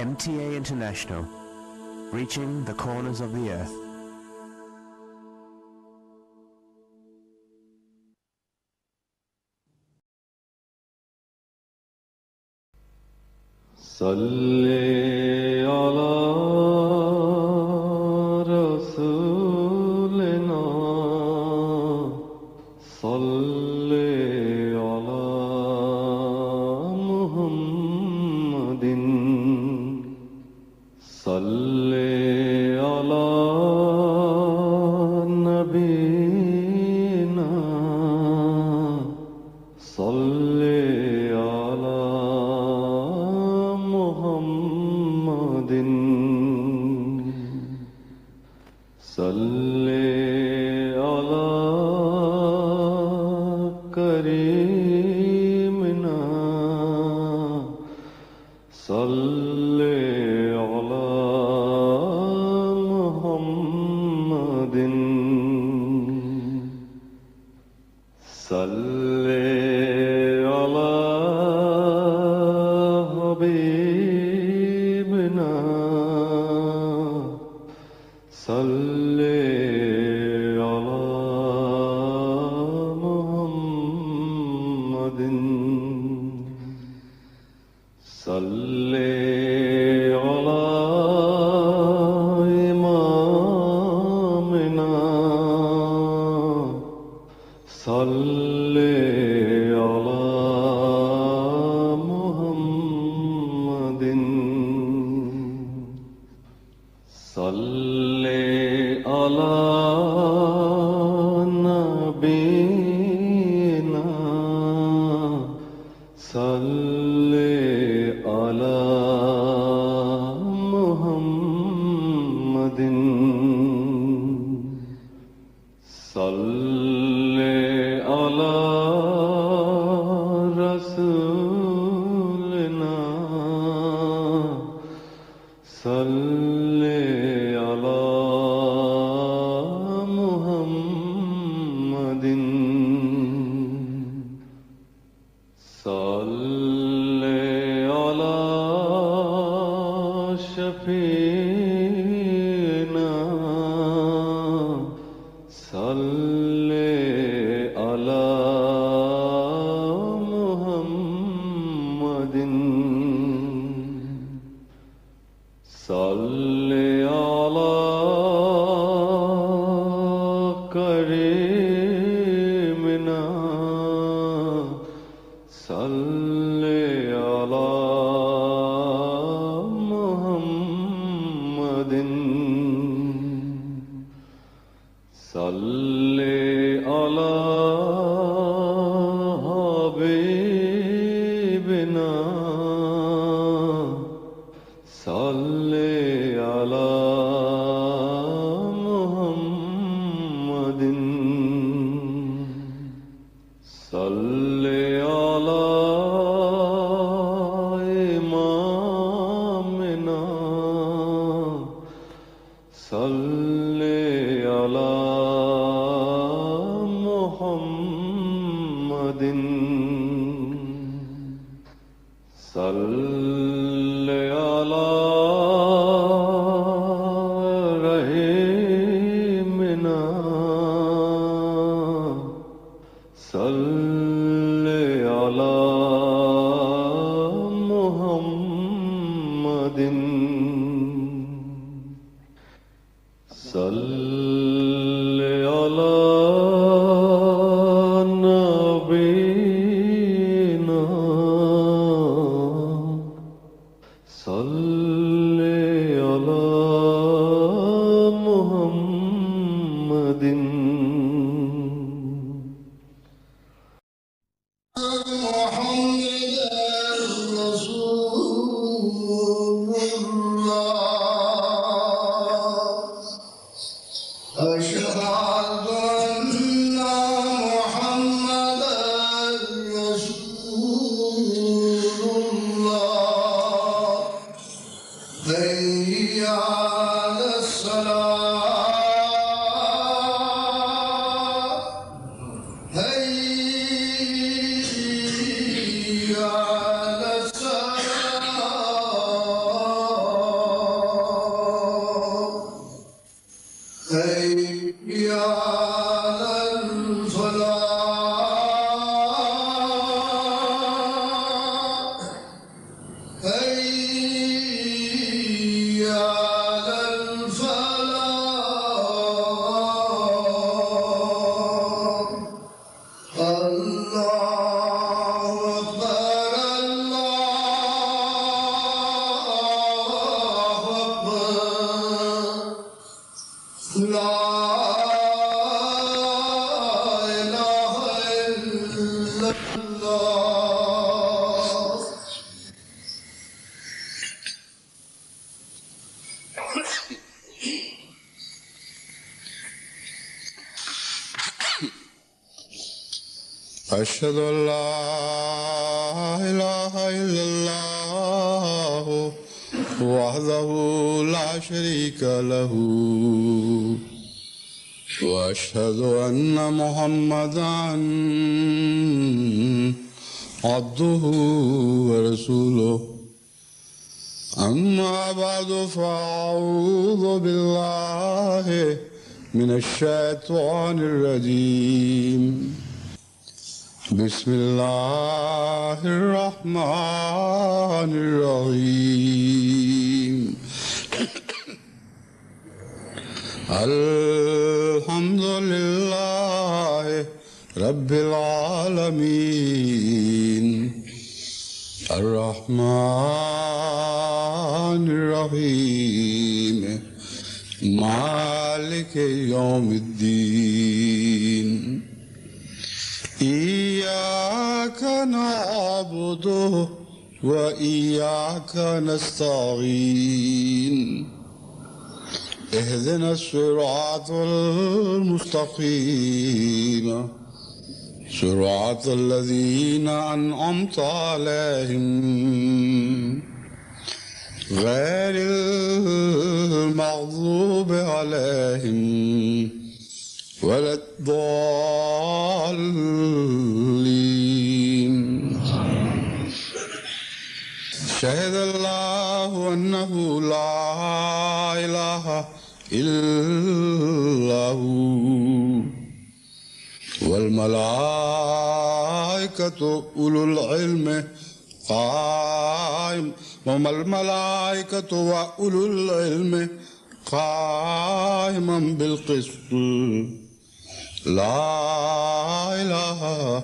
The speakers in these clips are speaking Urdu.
MTA International, reaching the corners of the earth. صلی علی رسولنا صلی علی محمد صلی علی نبینا صلی علی محمد صلی علی کریمنا صلی علی محمد صلی علی حبیبنا صلی علی محمد صلی علی امامنا صلی علی محمد صلی علی نبینا صلی علی محمد صلی علی رسولنا صلی علی محمد صلی علی شفیعنا صلی علی محمد صلی علی کریمنا صلی علی محمد صلی علی حبیبنا صلی علی محمد صلی علی امامنا صلی علی محمد صلی علی رحیمنا صلی علی محمد صلی علی نبینا صلی علی محمد أشهد أن محمدا رسول الله حي على الصلاة حي على الصلاة على الفلاح حي على الفلاح الله أكبر الله أكبر لا إله إلا الله أشهد أن لا إله إلا الله وحده لا شريك له وأشهد أن محمدا عبده ورسوله أما بعد فأعوذ بالله من الشيطان الرجيم بسم الله الرحمن الرحيم الحمد لله رب العالمين الرحمن الرحيم مالك يوم الدين إياك نعبد وإياك نستعين اهدنا الصراط المستقيم صراط الذين أنعمت عليهم غير المغضوب عليهم ولا الضالين شهد الله أنه لا إله إلا هو والملائكة أولو العلم قائم والملائكة وأولو العلم قائما بالقسط لا إله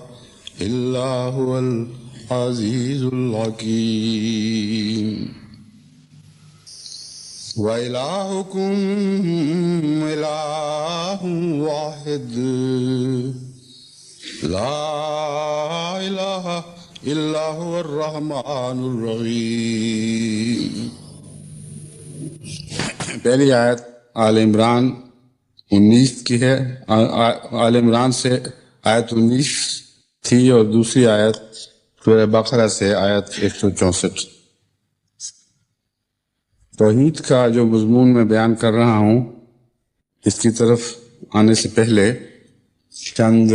إلا هو العزيز الحكيم وإلهكم إله واحد لا إله إلا هو الرحمن الرحيم. پہلی آیت آل عمران 19 کی ہے. آل عمران سے آیت 19 تھی اور دوسری آیت سورہ بقرہ سے آیت 164. توحید کا جو مضمون میں بیان کر رہا ہوں اس کی طرف آنے سے پہلے چند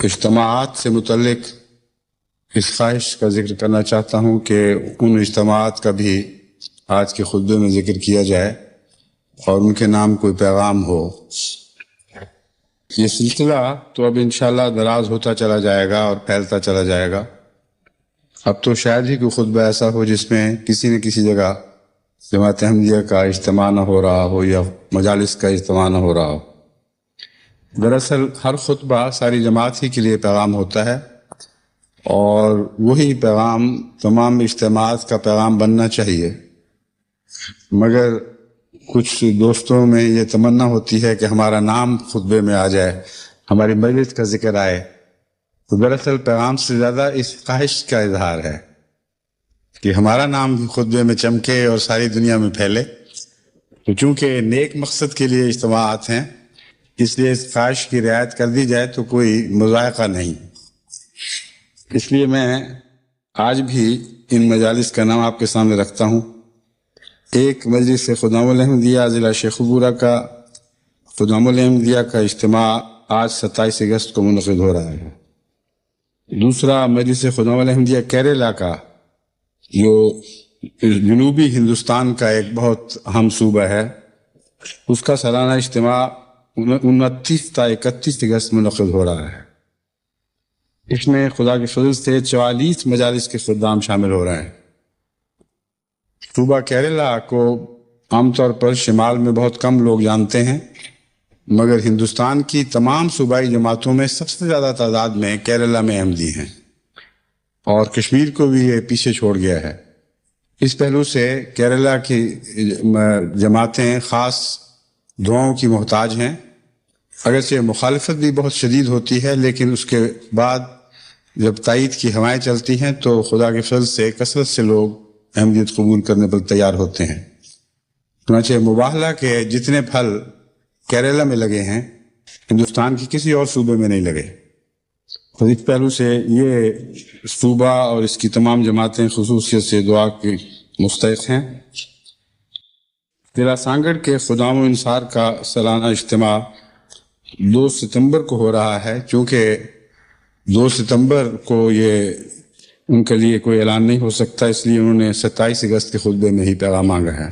اجتماعات سے متعلق اس خواہش کا ذکر کرنا چاہتا ہوں کہ ان اجتماعات کا بھی آج کے خطبے میں ذکر کیا جائے اور ان کے نام کوئی پیغام ہو. یہ سلسلہ تو اب انشاءاللہ دراز ہوتا چلا جائے گا اور پھیلتا چلا جائے گا. اب تو شاید ہی کوئی خطبہ ایسا ہو جس میں کسی نہ کسی جگہ جماعت احمدیہ کا اجتماع نہ ہو رہا ہو یا مجالس کا اجتماع نہ ہو رہا ہو. دراصل ہر خطبہ ساری جماعت ہی کے لیے پیغام ہوتا ہے اور وہی پیغام تمام اجتماعات کا پیغام بننا چاہیے. مگر کچھ دوستوں میں یہ تمنا ہوتی ہے کہ ہمارا نام خطبے میں آ جائے, ہماری مجلس کا ذکر آئے. تو دراصل پیغام سے زیادہ اس خواہش کا اظہار ہے کہ ہمارا نام بھی خطبے میں چمکے اور ساری دنیا میں پھیلے. تو چونکہ نیک مقصد کے لیے اجتماعات ہیں اس لیے اس خواہش کی رعایت کر دی جائے تو کوئی مذائقہ نہیں. اس لیے میں آج بھی ان مجالس کا نام آپ کے سامنے رکھتا ہوں. ایک مجلس خدام الاحمدیہ ضلع شیخ پورہ کا خدام الاحمدیہ کا اجتماع آج 27 اگست کو منعقد ہو رہا ہے. دوسرا مجلس خدام الاحمدیہ کیرلا کا جو جنوبی ہندوستان کا ایک بہت اہم صوبہ ہے، اس کا سالانہ اجتماع 29 تا 31 اگست منعقد ہو رہا ہے۔ اس میں خدا کے فضل سے 44 مجالس کے خدام شامل ہو رہے ہیں۔ صوبہ کیرلا کو عام طور پر شمال میں بہت کم لوگ جانتے ہیں، مگر ہندوستان کی تمام صوبائی جماعتوں میں سب سے زیادہ تعداد میں کیرلا میں احمدی ہیں، اور کشمیر کو بھی یہ پیچھے چھوڑ گیا ہے۔ اس پہلو سے کیرلا کی جماعتیں خاص دعاؤں کی محتاج ہیں۔ اگرچہ مخالفت بھی بہت شدید ہوتی ہے، لیکن اس کے بعد جب تائید کی ہوائیں چلتی ہیں تو خدا کے فضل سے کثرت سے لوگ احمدیت قبول کرنے پر تیار ہوتے ہیں۔ چنانچہ مباہلہ کے جتنے پھل کیرلا میں لگے ہیں ہندوستان کی کسی اور صوبے میں نہیں لگے، تو اس پہلو سے یہ صوبہ اور اس کی تمام جماعتیں خصوصیت سے دعا کی مستحق ہیں۔ ضلع سانگڑ کے خدام و انصار کا سالانہ اجتماع 2 ستمبر کو ہو رہا ہے، چونکہ 2 ستمبر کو یہ ان کے لیے کوئی اعلان نہیں ہو سکتا، اس لیے انہوں نے 27 اگست کے خطبے میں ہی پیغام مانگا ہے۔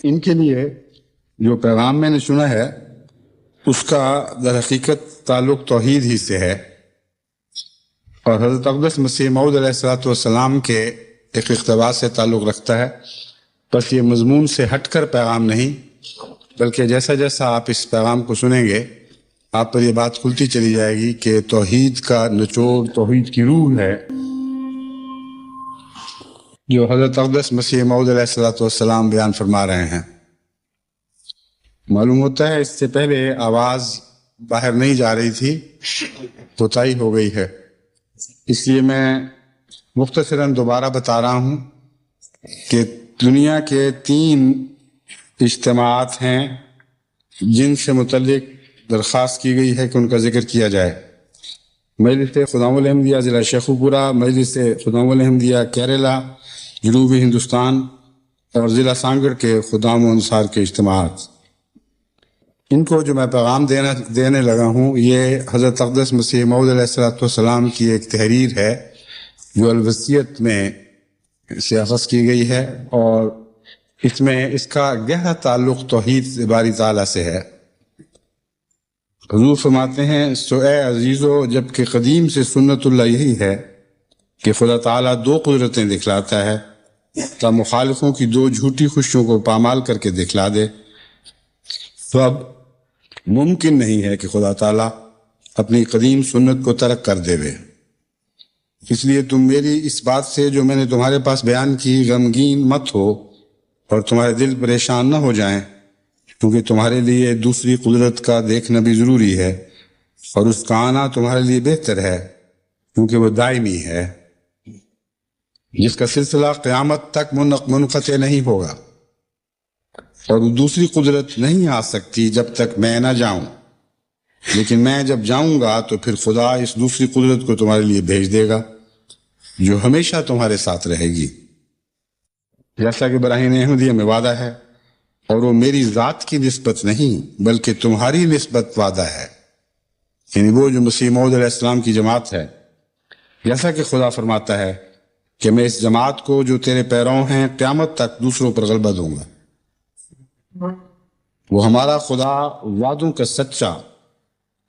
ان کے لیے جو پیغام میں نے سنا ہے اس کا در حقیقت تعلق توحید ہی سے ہے، اور حضرت اقدس مسیح موعود علیہ السلام کے ایک اقتباس سے تعلق رکھتا ہے۔ بس یہ مضمون سے ہٹ کر پیغام نہیں، بلکہ جیسا جیسا آپ اس پیغام کو سنیں گے آپ پر یہ بات کھلتی چلی جائے گی کہ توحید کا نچوڑ، توحید کی روح ہے جو حضرت اقدس مسیح موعود علیہ السلام بیان فرما رہے ہیں۔ معلوم ہوتا ہے اس سے پہلے آواز باہر نہیں جا رہی تھی، کوتاہی ہو گئی ہے، اس لیے میں مختصراً دوبارہ بتا رہا ہوں کہ دنیا کے 3 اجتماعات ہیں جن سے متعلق درخواست کی گئی ہے کہ ان کا ذکر کیا جائے۔ مجلس خدام الاحمدیہ ضلع شیخوپورہ، مجلس خدام الاحمدیہ کیرلا، جنوبی ہندوستان، اور ضلع سانگڑ کے خدام و انصار کے اجتماعات۔ ان کو جو میں پیغام دینے لگا ہوں یہ حضرت اقدس مسیح موعود علیہ السلام کی ایک تحریر ہے جو الوصیت میں سے اخذ کی گئی ہے، اور اس میں اس کا گہرا تعلق توحید باری تعالیٰ سے ہے۔ حضور فرماتے ہیں، سو اے عزیزو، جب کہ قدیم سے سنت اللہ یہی ہے کہ خدا تعالیٰ 2 قدرتیں دکھلاتا ہے تا مخالفوں کی 2 جھوٹی خوشیوں کو پامال کر کے دکھلا دے، تو اب ممکن نہیں ہے کہ خدا تعالیٰ اپنی قدیم سنت کو ترک کر دے وے۔ اس لیے تم میری اس بات سے جو میں نے تمہارے پاس بیان کی غمگین مت ہو اور تمہارے دل پریشان نہ ہو جائیں، کیونکہ تمہارے لیے دوسری قدرت کا دیکھنا بھی ضروری ہے، اور اس کا آنا تمہارے لیے بہتر ہے کیونکہ وہ دائمی ہے، جس کا سلسلہ قیامت تک منقطع نہیں ہوگا، اور دوسری قدرت نہیں آ سکتی جب تک میں نہ جاؤں، لیکن میں جب جاؤں گا تو پھر خدا اس دوسری قدرت کو تمہارے لیے بھیج دے گا جو ہمیشہ تمہارے ساتھ رہے گی، جیسا کہ براہین احمدیہ میں وعدہ ہے، اور وہ میری ذات کی نسبت نہیں بلکہ تمہاری نسبت وعدہ ہے، یعنی وہ جو مسیح موعود علیہ السلام کی جماعت ہے۔ جیسا کہ خدا فرماتا ہے کہ میں اس جماعت کو جو تیرے پیروں ہیں قیامت تک دوسروں پر غلبہ دوں گا۔ وہ ہمارا خدا وعدوں کا سچا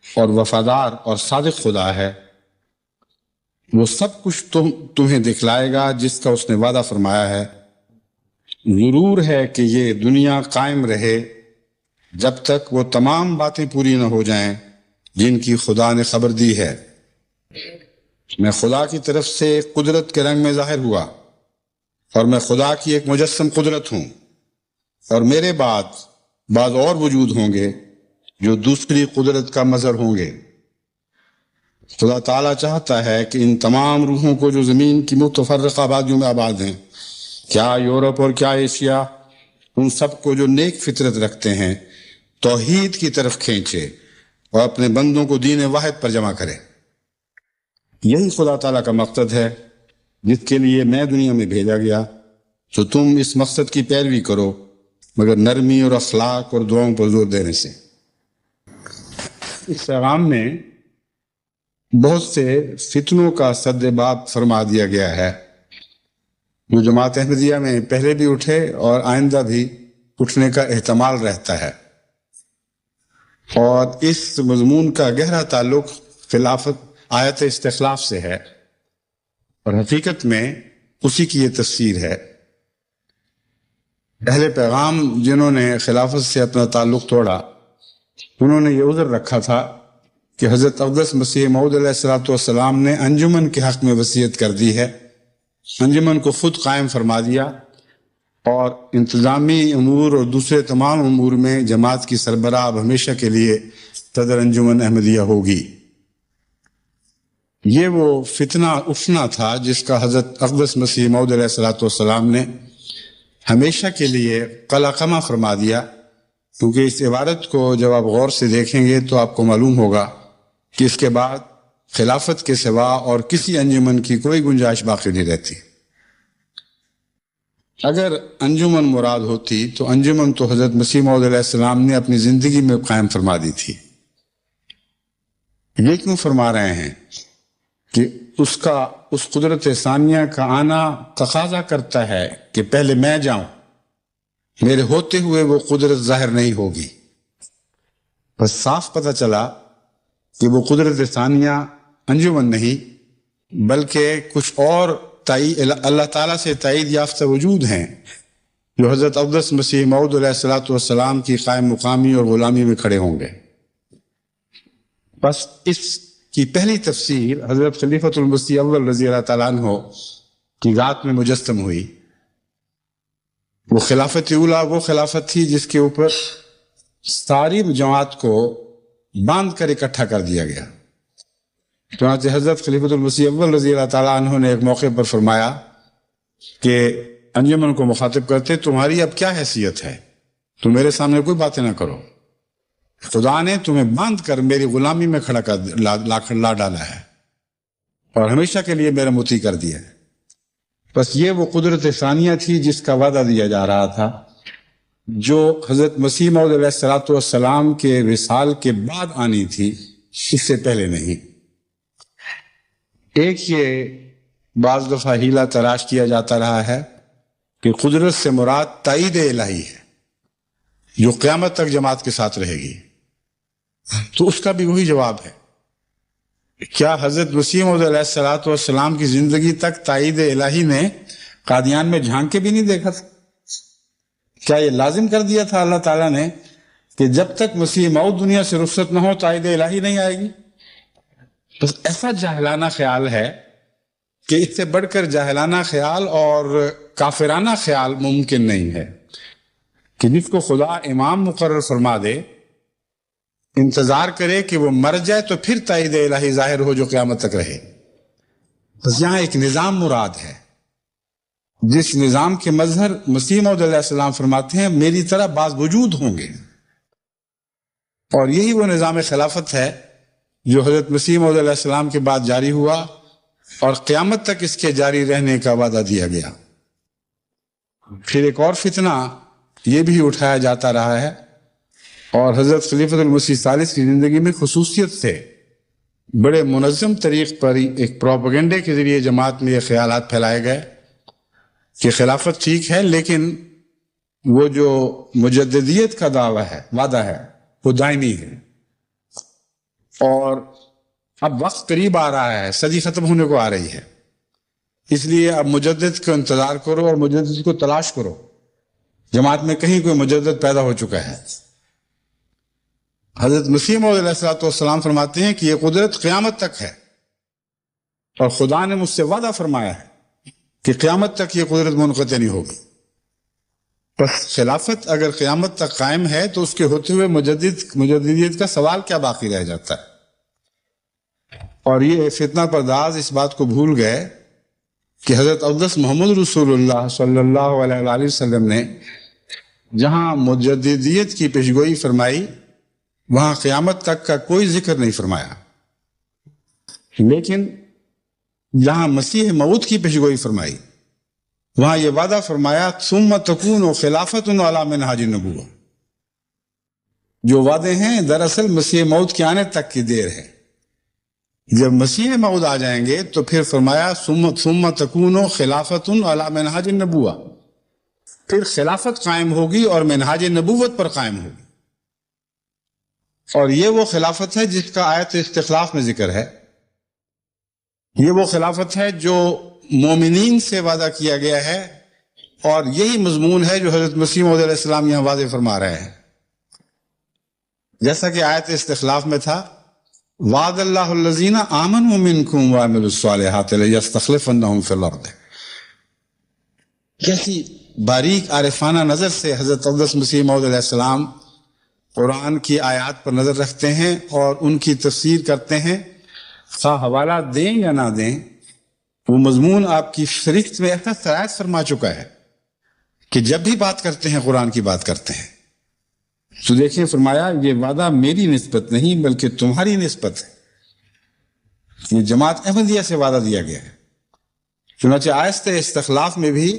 اور وفادار اور صادق خدا ہے، وہ سب کچھ تمہیں دکھلائے گا جس کا اس نے وعدہ فرمایا ہے۔ ضرور ہے کہ یہ دنیا قائم رہے جب تک وہ تمام باتیں پوری نہ ہو جائیں جن کی خدا نے خبر دی ہے۔ میں خدا کی طرف سے قدرت کے رنگ میں ظاہر ہوا، اور میں خدا کی ایک مجسم قدرت ہوں، اور میرے بعد اور وجود ہوں گے جو دوسری قدرت کا مظہر ہوں گے۔ خدا تعالیٰ چاہتا ہے کہ ان تمام روحوں کو جو زمین کی متفرقہ آبادیوں میں آباد ہیں، کیا یورپ اور کیا ایشیا، ان سب کو جو نیک فطرت رکھتے ہیں توحید کی طرف کھینچے اور اپنے بندوں کو دین واحد پر جمع کرے۔ یہی خدا تعالیٰ کا مقصد ہے جس کے لیے میں دنیا میں بھیجا گیا، تو تم اس مقصد کی پیروی کرو مگر نرمی اور اخلاق اور دعاؤں پر زور دینے سے۔ اس پیغام میں بہت سے فتنوں کا سد باب فرما دیا گیا ہے، جو جماعت احمدیہ میں پہلے بھی اٹھے اور آئندہ بھی اٹھنے کا احتمال رہتا ہے، اور اس مضمون کا گہرا تعلق خلافت آیت استخلاف سے ہے، اور حقیقت میں اسی کی یہ تفسیر ہے۔ اہل پیغام جنہوں نے خلافت سے اپنا تعلق توڑا، انہوں نے یہ عذر رکھا تھا کہ حضرت اقدس مسیح موعود علیہ السلام نے انجمن کے حق میں وصیت کر دی ہے، انجمن کو خود قائم فرما دیا، اور انتظامی امور اور دوسرے تمام امور میں جماعت کی سربراہ اب ہمیشہ کے لیے صدر انجمن احمدیہ ہوگی۔ یہ وہ فتنہ اٹھنا تھا جس کا حضرت اقدس مسیح موعود علیہ السلام نے ہمیشہ کے لیے قلقمہ فرما دیا، کیونکہ اس عبارت کو جب آپ غور سے دیکھیں گے تو آپ کو معلوم ہوگا کہ اس کے بعد خلافت کے سوا اور کسی انجمن کی کوئی گنجائش باقی نہیں رہتی۔ اگر انجمن مراد ہوتی تو انجمن تو حضرت مسیح موعود علیہ السلام نے اپنی زندگی میں قائم فرما دی تھی۔ یہ کیوں فرما رہے ہیں کہ اس قدرت ثانیہ کا آنا تقاضا کرتا ہے کہ پہلے میں جاؤں، میرے ہوتے ہوئے وہ قدرت ظاہر نہیں ہوگی۔ بس صاف پتہ چلا کہ وہ قدرت ثانیہ انجمن نہیں بلکہ کچھ اور اللہ تعالیٰ سے تائید یافتہ وجود ہیں جو حضرت اقدس مسیح موعود علیہ السلام کی قائم مقامی اور غلامی میں کھڑے ہوں گے۔ بس اس کی پہلی تفسیر حضرت خلیفۃ المسیح اول رضی اللہ تعالیٰ عنہ کی ذات میں مجسم ہوئی۔ وہ خلافت اولیٰ وہ خلافت تھی جس کے اوپر ساری جماعت کو باندھ کر اکٹھا کر دیا گیا۔ چنانچہ حضرت خلیفۃ المسیح اول رضی اللہ تعالیٰ عنہ نے ایک موقع پر فرمایا کہ انجمن کو مخاطب کرتے، تمہاری اب کیا حیثیت ہے؟ تم میرے سامنے کوئی باتیں نہ کرو، خدا نے تمہیں باندھ کر میری غلامی میں کھڑا کر لا ڈالا ہے اور ہمیشہ کے لیے میرا مطیع کر دیا ہے۔ بس یہ وہ قدرت ثانیہ تھی جس کا وعدہ دیا جا رہا تھا، جو حضرت مسیح موعود علیہ السلام کے وصال کے بعد آنی تھی، اس سے پہلے نہیں۔ ایک یہ بعض دفعہ ہیلا تراش کیا جاتا رہا ہے کہ قدرت سے مراد تائید الہی ہے جو قیامت تک جماعت کے ساتھ رہے گی، تو اس کا بھی وہی جواب ہے۔ کیا حضرت مسیح موعود علیہ السلام کی زندگی تک تائید الہی نے قادیان میں جھانک کے بھی نہیں دیکھا تھا؟ کیا یہ لازم کر دیا تھا اللہ تعالیٰ نے کہ جب تک مسیح موعود دنیا سے رخصت نہ ہو تائید الہی نہیں آئے گی؟ بس ایسا جاہلانہ خیال ہے کہ اس سے بڑھ کر جاہلانہ خیال اور کافرانہ خیال ممکن نہیں ہے کہ جس کو خدا امام مقرر فرما دے، انتظار کرے کہ وہ مر جائے تو پھر تائید الہی ظاہر ہو جو قیامت تک رہے۔ بس یہاں ایک نظام مراد ہے، جس نظام کے مظہر مسیح موعود علیہ السلام فرماتے ہیں میری طرح بعض وجود ہوں گے، اور یہی وہ نظام خلافت ہے جو حضرت مسیح موعود علیہ السلام کے بعد جاری ہوا اور قیامت تک اس کے جاری رہنے کا وعدہ دیا گیا۔ پھر ایک اور فتنہ یہ بھی اٹھایا جاتا رہا ہے، اور حضرت خلیفۃ المسیح ثالث کی زندگی میں خصوصیت سے بڑے منظم طریق پر ایک پروپیگنڈے کے ذریعے جماعت میں یہ خیالات پھیلائے گئے کہ خلافت ٹھیک ہے لیکن وہ جو مجددیت کا دعویٰ ہے، وعدہ ہے، وہ دائمی ہے، اور اب وقت قریب آ رہا ہے، صدی ختم ہونے کو آ رہی ہے، اس لیے اب مجدد کا انتظار کرو اور مجدد کو تلاش کرو۔ جماعت میں کہیں کوئی مجدد پیدا ہو چکا ہے۔ حضرت مسیح موعود علیہ السلام فرماتے ہیں کہ یہ قدرت قیامت تک ہے، اور خدا نے مجھ سے وعدہ فرمایا ہے کہ قیامت تک یہ قدرت منقطع نہیں ہوگی۔ بس خلافت اگر قیامت تک قائم ہے تو اس کے ہوتے ہوئے مجددیت کا سوال کیا باقی رہ جاتا ہے؟ اور یہ فتنہ پرداز اس بات کو بھول گئے کہ حضرت اقدس محمد رسول اللہ صلی اللہ علیہ وآلہ وسلم نے جہاں مجددیت کی پیشگوئی فرمائی وہاں قیامت تک کا کوئی ذکر نہیں فرمایا، لیکن جہاں مسیح موعود کی پیشگوئی فرمائی وہاں یہ وعدہ فرمایا ثم تکون خلافت علی منہاج النبوہ۔ جو وعدے ہیں دراصل مسیح موعود کے آنے تک کی دیر ہے، جب مسیح موعود آ جائیں گے تو پھر فرمایا ثم تکون خلافت علی منہاج النبوہ، پھر خلافت قائم ہوگی اور منہاج نبوت پر قائم ہوگی، اور یہ وہ خلافت ہے جس کا آیت استخلاف میں ذکر ہے، یہ وہ خلافت ہے جو مومنین سے وعدہ کیا گیا ہے، اور یہی مضمون ہے جو حضرت مسیح موعود علیہ السلام یہاں واضح فرما رہے ہیں، جیسا کہ آیت استخلاف میں تھا وعد اللہ الذین آمنوا منکم وعملوا الصالحات لیستخلفنہم فی الارض۔ کیسی باریک عارفانہ نظر سے حضرت اقدس مسیح موعود علیہ السلام قرآن کی آیات پر نظر رکھتے ہیں اور ان کی تفسیر کرتے ہیں، خواہ حوالہ دیں یا نہ دیں، وہ مضمون آپ کی فہرست میں ایسا سرایت فرما چکا ہے کہ جب بھی بات کرتے ہیں قرآن کی بات کرتے ہیں تو دیکھیں فرمایا یہ وعدہ میری نسبت نہیں بلکہ تمہاری نسبت ہے، یہ جماعت احمدیہ سے وعدہ دیا گیا ہے۔ چنانچہ آیت استخلاف میں بھی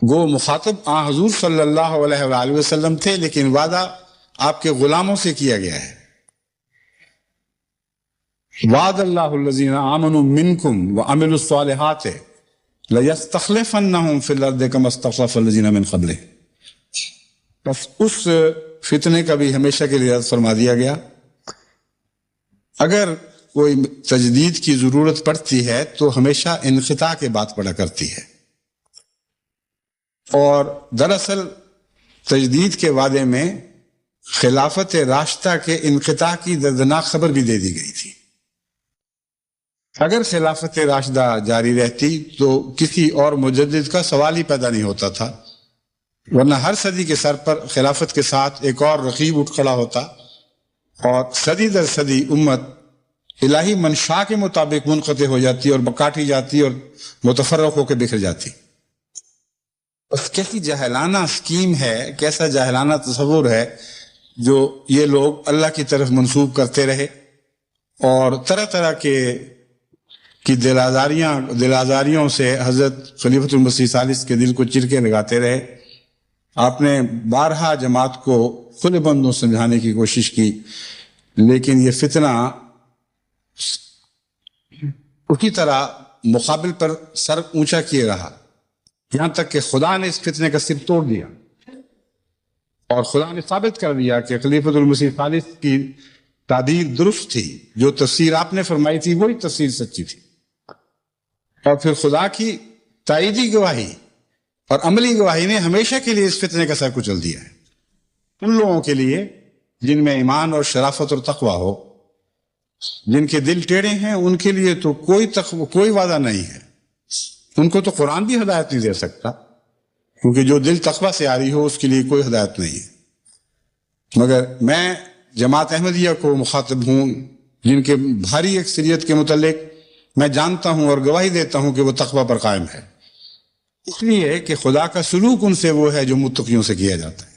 گو مخاطب آن حضور صلی اللہ علیہ وآلہ وسلم تھے، لیکن وعدہ آپ کے غلاموں سے کیا گیا ہے۔ وعد اللہ الذین آمنوا منکم وعملوا الصالحات لیستخلفنہم فی الارض کما استخلف الذین من قبلہم۔ بس اس فتنے کا بھی ہمیشہ کے لیے رد فرما دیا گیا۔ اگر کوئی تجدید کی ضرورت پڑتی ہے تو ہمیشہ انقطاع کے بعد پڑا کرتی ہے، اور دراصل تجدید کے وعدے میں خلافت راشدہ کے انقطاع کی دردناک خبر بھی دے دی گئی تھی۔ اگر خلافت راشدہ جاری رہتی تو کسی اور مجدد کا سوال ہی پیدا نہیں ہوتا تھا، ورنہ ہر صدی کے سر پر خلافت کے ساتھ ایک اور رقیب اٹھ کھڑا ہوتا، اور صدی در صدی امت الہی منشا کے مطابق منقطع ہو جاتی اور کاٹی جاتی اور متفرق ہو کے بکھر جاتی۔ بس کیسی جاہلانہ اسکیم ہے، کیسا جاہلانہ تصور ہے جو یہ لوگ اللہ کی طرف منسوب کرتے رہے، اور طرح طرح کی دل آزاریوں سے حضرت خلیفۃ المسیح ثالث کے دل کو چرکے لگاتے رہے۔ آپ نے بارہا جماعت کو کھلے بندوں سمجھانے کی کوشش کی، لیکن یہ فتنہ اسی طرح مقابل پر سر اونچا کیے رہا، یہاں تک کہ خدا نے اس فتنے کا سر توڑ دیا، اور خدا نے ثابت کر دیا کہ خلیفۃ المسیح ثالث کی تعبیر درست تھی، جو تفسیر آپ نے فرمائی تھی وہی تفسیر سچی تھی، اور پھر خدا کی تائیدی گواہی اور عملی گواہی نے ہمیشہ کے لیے اس فتنے کا سر کچل دیا ہے۔ ان لوگوں کے لیے جن میں ایمان اور شرافت اور تقویٰ ہو، جن کے دل ٹیڑھے ہیں، ان کے لیے تو کوئی وعدہ نہیں ہے، ان کو تو قرآن بھی ہدایت نہیں دے سکتا، کیونکہ جو دل تقویٰ سے آ رہی ہو اس کے لیے کوئی ہدایت نہیں ہے۔ مگر میں جماعت احمدیہ کو مخاطب ہوں جن کے بھاری اکثریت کے متعلق میں جانتا ہوں اور گواہی دیتا ہوں کہ وہ تقویٰ پر قائم ہے، اس لیے کہ خدا کا سلوک ان سے وہ ہے جو متقیوں سے کیا جاتا ہے،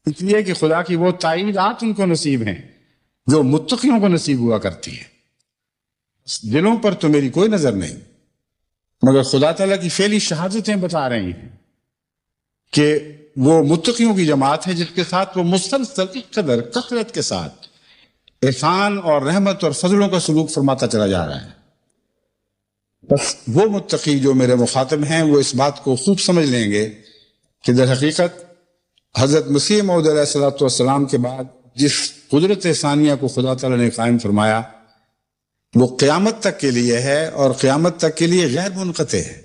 اس لیے کہ خدا کی وہ تائیدات ان کو نصیب ہیں جو متقیوں کو نصیب ہوا کرتی ہے۔ دلوں پر تو میری کوئی نظر نہیں، مگر خدا تعالیٰ کی فعلی شہادتیں بتا رہی ہیں کہ وہ متقیوں کی جماعت ہے جس کے ساتھ وہ مسلسل اس قدر کثرت کے ساتھ احسان اور رحمت اور فضلوں کا سلوک فرماتا چلا جا رہا ہے۔ بس وہ متقی جو میرے مخاطب ہیں وہ اس بات کو خوب سمجھ لیں گے کہ در حقیقت حضرت مسیح موعود علیہ السلام کے بعد جس قدرت ثانیہ کو خدا تعالیٰ نے قائم فرمایا وہ قیامت تک کے لیے ہے، اور قیامت تک کے لیے غیر منقطع ہے۔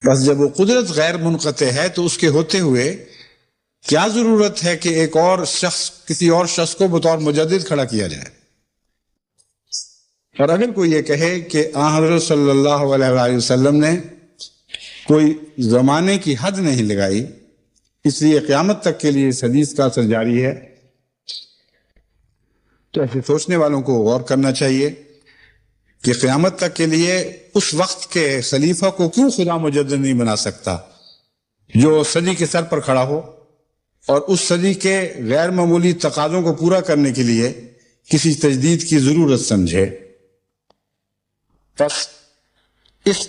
بس جب وہ قدرت غیر منقطع ہے تو اس کے ہوتے ہوئے کیا ضرورت ہے کہ ایک اور شخص کسی اور شخص کو بطور مجدد کھڑا کیا جائے؟ اور اگر کوئی یہ کہے کہ حضرت صلی اللہ علیہ وآلہ وسلم نے کوئی زمانے کی حد نہیں لگائی، اس لیے قیامت تک کے لیے اس حدیث کا اثر جاری ہے، تو ایسے سوچنے والوں کو غور کرنا چاہیے کہ قیامت تک کے لیے اس وقت کے خلیفہ کو کیوں خدا مجدد نہیں بنا سکتا جو صدی کے سر پر کھڑا ہو اور اس صدی کے غیر معمولی تقاضوں کو پورا کرنے کے لیے کسی تجدید کی ضرورت سمجھے۔ بس اس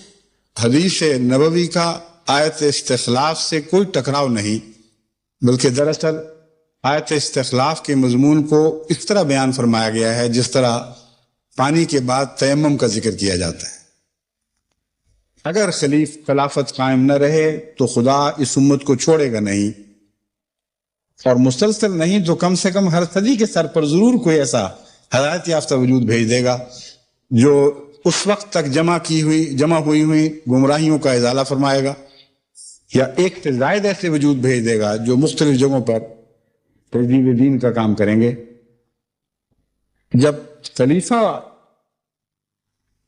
حدیث نبوی کا آیت استخلاف سے کوئی ٹکراؤ نہیں، بلکہ دراصل آیت استخلاف کے مضمون کو اس طرح بیان فرمایا گیا ہے جس طرح پانی کے بعد تیمم کا ذکر کیا جاتا ہے۔ اگر خلافت قائم نہ رہے تو خدا اس امت کو چھوڑے گا نہیں، اور مسلسل نہیں تو کم سے کم ہر صدی کے سر پر ضرور کوئی ایسا ہدایت یافتہ وجود بھیج دے گا جو اس وقت تک جمع ہوئی گمراہیوں کا ازالہ فرمائے گا، یا ایک سے زائد ایسے وجود بھیج دے گا جو مختلف جگہوں پر تجدید دین کا کام کریں گے۔ جب خلیفہ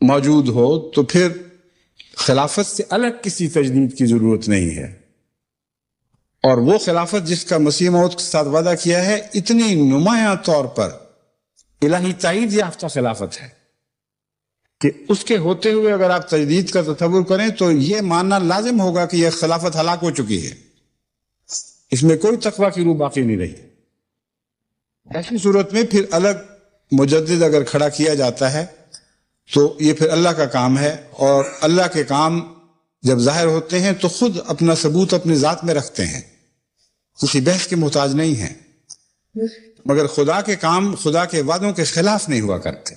موجود ہو تو پھر خلافت سے الگ کسی تجدید کی ضرورت نہیں ہے، اور وہ خلافت جس کا مسیح موعود کے ساتھ وعدہ کیا ہے اتنی نمایاں طور پر الہی تائید یافتہ خلافت ہے کہ اس کے ہوتے ہوئے اگر آپ تجدید کا تصور کریں تو یہ ماننا لازم ہوگا کہ یہ خلافت ہلاک ہو چکی ہے، اس میں کوئی تقویٰ کی روح باقی نہیں رہی۔ ایسی صورت میں پھر الگ مجدد اگر کھڑا کیا جاتا ہے تو یہ پھر اللہ کا کام ہے، اور اللہ کے کام جب ظاہر ہوتے ہیں تو خود اپنا ثبوت اپنی ذات میں رکھتے ہیں، کسی بحث کے محتاج نہیں ہیں، مگر خدا کے کام خدا کے وعدوں کے خلاف نہیں ہوا کرتے۔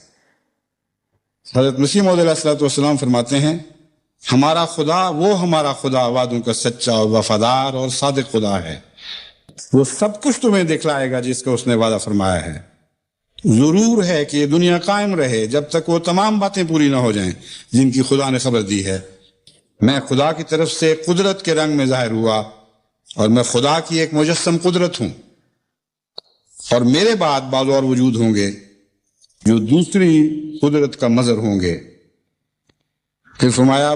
حضرت مسیح موعود علیہ السلام فرماتے ہیں ہمارا خدا وعدوں کا سچا اور وفادار اور صادق خدا ہے، وہ سب کچھ تمہیں دکھلائے گا جس کا اس نے وعدہ فرمایا ہے۔ ضرور ہے کہ یہ دنیا قائم رہے جب تک وہ تمام باتیں پوری نہ ہو جائیں جن کی خدا نے خبر دی ہے۔ میں خدا کی طرف سے قدرت کے رنگ میں ظاہر ہوا، اور میں خدا کی ایک مجسم قدرت ہوں، اور میرے بعد بعض اور وجود ہوں گے جو دوسری قدرت کا مظہر ہوں گے۔ پھر فرمایا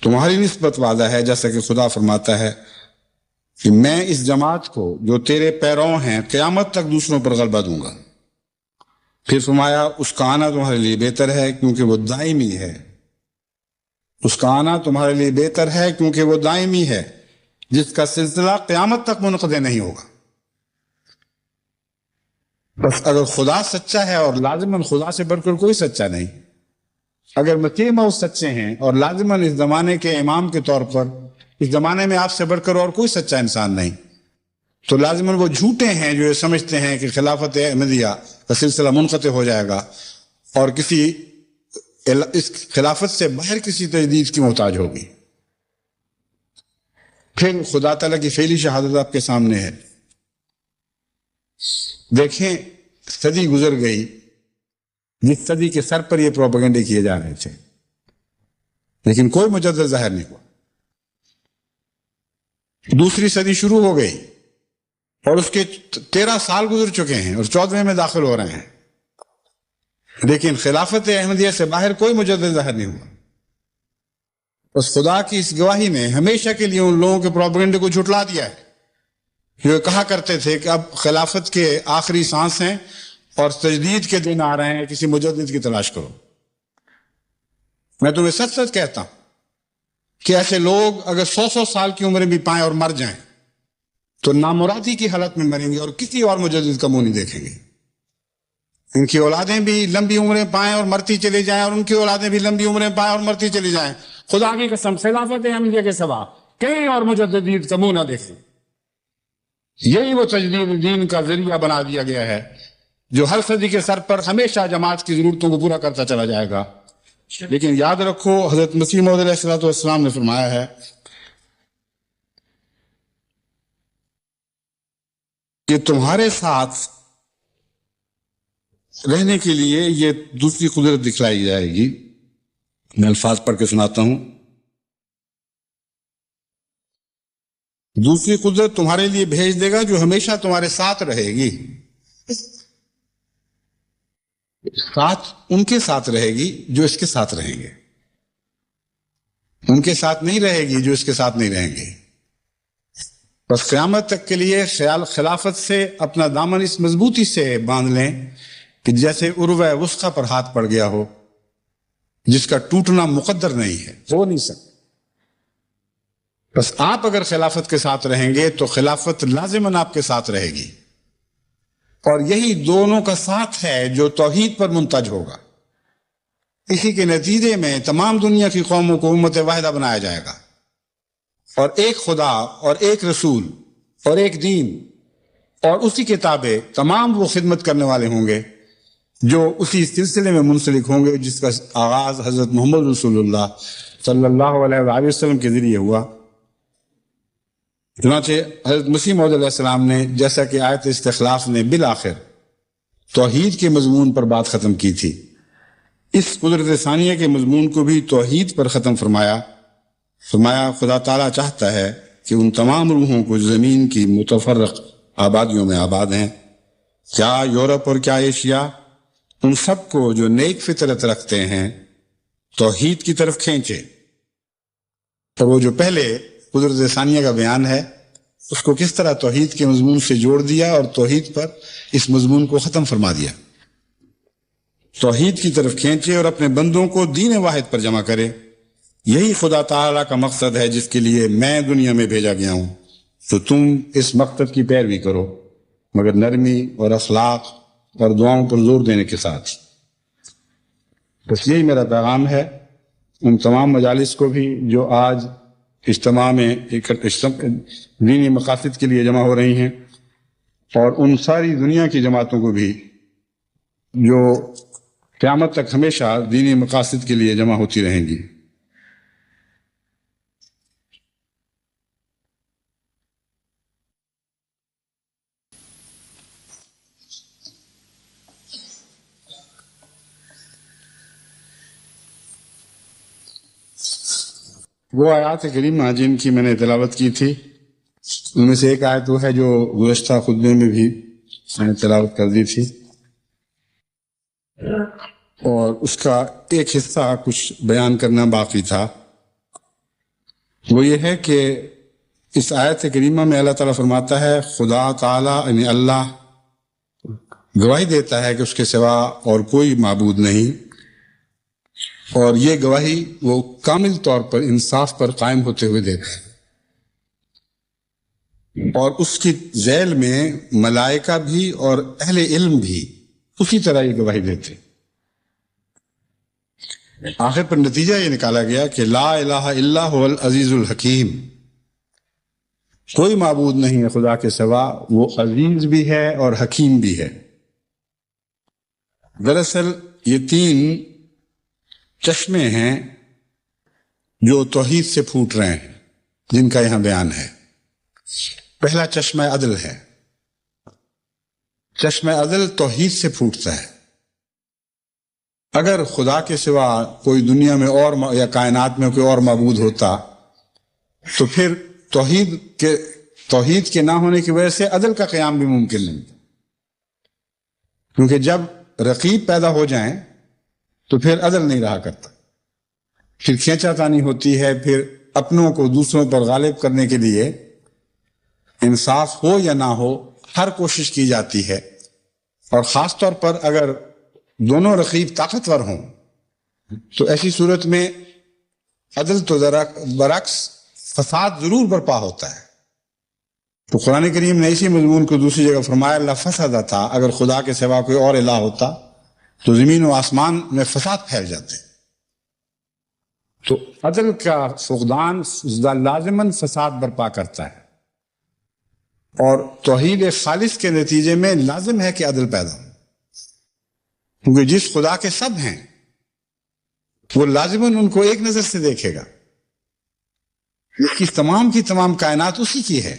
تمہاری نسبت وعدہ ہے جیسا کہ خدا فرماتا ہے کہ میں اس جماعت کو جو تیرے پیروں ہیں قیامت تک دوسروں پر غلبہ دوں گا۔ پھر فرمایا اس کا آنا تمہارے لیے بہتر ہے کیونکہ وہ دائمی ہے، اس کا آنا تمہارے لیے بہتر ہے کیونکہ وہ دائمی ہے جس کا سلسلہ قیامت تک منقطع نہیں ہوگا۔ بس اگر خدا سچا ہے اور لازماً خدا سے بڑھ کر کوئی سچا نہیں، اگر مسیح موعود سچے ہیں اور لازماً اس زمانے کے امام کے طور پر اس زمانے میں آپ سے بڑھ کر اور کوئی سچا انسان نہیں، تو لازماً وہ جھوٹے ہیں جو یہ سمجھتے ہیں کہ خلافت احمدیہ کا سلسلہ منقطع ہو جائے گا اور اس خلافت سے باہر کسی تجدید کی محتاج ہوگی۔ پھر خدا تعالیٰ کی فعلی شہادت آپ کے سامنے ہے۔ دیکھیں صدی گزر گئی جس صدی کے سر پر یہ پروپیگنڈے کیے جا رہے تھے، لیکن کوئی مجدد ظاہر نہیں ہوا۔ دوسری صدی شروع ہو گئی اور اس کے 13 سال گزر چکے ہیں اور 14ویں میں داخل ہو رہے ہیں، لیکن خلافت احمدیہ سے باہر کوئی مجدد ظاہر نہیں ہوا۔ بس خدا کی اس گواہی نے ہمیشہ کے لیے ان لوگوں کے پروپیگنڈے کو جھٹلا دیا ہے جو کہا کرتے تھے کہ اب خلافت کے آخری سانس ہیں اور تجدید کے دن آ رہے ہیں، کسی مجدد کی تلاش کرو۔ میں تمہیں سچ سچ کہتا ہوں کہ ایسے لوگ اگر 100 سال کی عمریں بھی پائیں اور مر جائیں تو نامرادی کی حالت میں مریں گے اور کسی اور مجدد کا منہ نہیں دیکھیں گے۔ ان کی اولادیں بھی لمبی عمریں پائیں اور مرتی چلی جائیں، اور ان کی اولادیں بھی لمبی عمریں پائیں اور مرتی چلی جائیں، خدا کی قسم خلافت احمدیہ کے سوا کہیں اور مجدد کا منہ نہ دیکھیں۔ یہی وہ تجدید دین کا ذریعہ بنا دیا گیا ہے جو ہر صدی کے سر پر ہمیشہ جماعت کی ضرورتوں کو پورا کرتا چلا جائے گا۔ لیکن یاد رکھو حضرت مسیح موعود علیہ السلام نے فرمایا ہے کہ تمہارے ساتھ رہنے کے لیے یہ دوسری قدرت دکھلائی جائے گی۔ میں الفاظ پڑھ کے سناتا ہوں۔ دوسری قدرت تمہارے لیے بھیج دے گا جو ہمیشہ تمہارے ساتھ رہے گی۔ ان کے ساتھ رہے گی جو اس کے ساتھ رہیں گے، ان کے ساتھ نہیں رہے گی جو اس کے ساتھ نہیں رہیں گے۔ بس قیامت تک کے لیے خلافت سے اپنا دامن اس مضبوطی سے باندھ لیں کہ جیسے عروہ وثقی پر ہاتھ پڑ گیا ہو جس کا ٹوٹنا مقدر نہیں ہے، ہو نہیں سکتا۔ بس آپ اگر خلافت کے ساتھ رہیں گے تو خلافت لازماً آپ کے ساتھ رہے گی، اور یہی دونوں کا ساتھ ہے جو توحید پر منتج ہوگا۔ اسی کے نتیجے میں تمام دنیا کی قوموں کو امت واحدہ بنایا جائے گا، اور ایک خدا اور ایک رسول اور ایک دین اور اسی کتابیں تمام وہ خدمت کرنے والے ہوں گے جو اسی سلسلے میں منسلک ہوں گے جس کا آغاز حضرت محمد رسول اللہ صلی اللہ علیہ وآلہ وسلم کے ذریعے ہوا۔ چنانچہ حضرت مسیح موعود علیہ السلام نے، جیسا کہ آیت استخلاف نے بالآخر توحید کے مضمون پر بات ختم کی تھی، اس قدرت ثانیہ کے مضمون کو بھی توحید پر ختم فرمایا خدا تعالیٰ چاہتا ہے کہ ان تمام روحوں کو زمین کی متفرق آبادیوں میں آباد ہیں، کیا یورپ اور کیا ایشیا، ان سب کو جو نیک فطرت رکھتے ہیں توحید کی طرف کھینچے۔ اور وہ جو پہلے قدرت ثانیہ کا بیان ہے اس کو کس طرح توحید کے مضمون سے جوڑ دیا اور توحید پر اس مضمون کو ختم فرما دیا۔ توحید کی طرف کھینچے اور اپنے بندوں کو دین واحد پر جمع کرے، یہی خدا تعالیٰ کا مقصد ہے جس کے لیے میں دنیا میں بھیجا گیا ہوں، تو تم اس مقصد کی پیروی کرو، مگر نرمی اور اخلاق اور دعاؤں پر زور دینے کے ساتھ۔ بس یہی میرا پیغام ہے ان تمام مجالس کو بھی جو آج اجتماع میں دینی مقاصد کے لیے جمع ہو رہی ہیں، اور ان ساری دنیا کی جماعتوں کو بھی جو قیامت تک ہمیشہ دینی مقاصد کے لیے جمع ہوتی رہیں گی۔ وہ آیات کریمہ جن کی میں نے تلاوت کی تھی، ان میں سے ایک آیت وہ ہے جو گزشتہ خطبے میں بھی میں نے تلاوت کر دی تھی، اور اس کا ایک حصہ کچھ بیان کرنا باقی تھا۔ وہ یہ ہے کہ اس آیت کریمہ میں اللہ تعالیٰ فرماتا ہے خدا تعالیٰ یعنی اللہ گواہی دیتا ہے کہ اس کے سوا اور کوئی معبود نہیں، اور یہ گواہی وہ کامل طور پر انصاف پر قائم ہوتے ہوئے دیتا ہے، اور اس کی ذیل میں ملائکہ بھی اور اہل علم بھی اسی طرح یہ گواہی دیتے۔ آخر پر نتیجہ یہ نکالا گیا کہ لا الہ الا هو العزیز الحکیم، کوئی معبود نہیں ہے خدا کے سوا، وہ عزیز بھی ہے اور حکیم بھی ہے۔ دراصل یہ تین چشمے ہیں جو توحید سے پھوٹ رہے ہیں جن کا یہاں بیان ہے۔ پہلا چشمہ عدل ہے، چشمہ عدل توحید سے پھوٹتا ہے۔ اگر خدا کے سوا کوئی دنیا میں اور یا کائنات میں کوئی اور معبود ہوتا تو پھر توحید کے نہ ہونے کی وجہ سے عدل کا قیام بھی ممکن نہیں، کیونکہ جب رقیب پیدا ہو جائیں تو پھر عدل نہیں رہا کرتا، پھر کھینچا تانی ہوتی ہے، پھر اپنوں کو دوسروں پر غالب کرنے کے لیے انصاف ہو یا نہ ہو ہر کوشش کی جاتی ہے، اور خاص طور پر اگر دونوں رقیب طاقتور ہوں تو ایسی صورت میں عدل تو برعکس فساد ضرور برپا ہوتا ہے۔ تو قرآن کریم نے اسی مضمون کو دوسری جگہ فرمایا لفسد تھا، اگر خدا کے سوا کوئی اور الہ ہوتا تو زمین و آسمان میں فساد پھیل جاتے۔ تو عدل کا فقدان لازماً فساد برپا کرتا ہے، اور توحید خالص کے نتیجے میں لازم ہے کہ عدل پیدا ہو، کیونکہ جس خدا کے سب ہیں وہ لازماً ان کو ایک نظر سے دیکھے گا، اس کی تمام کائنات اسی کی ہے،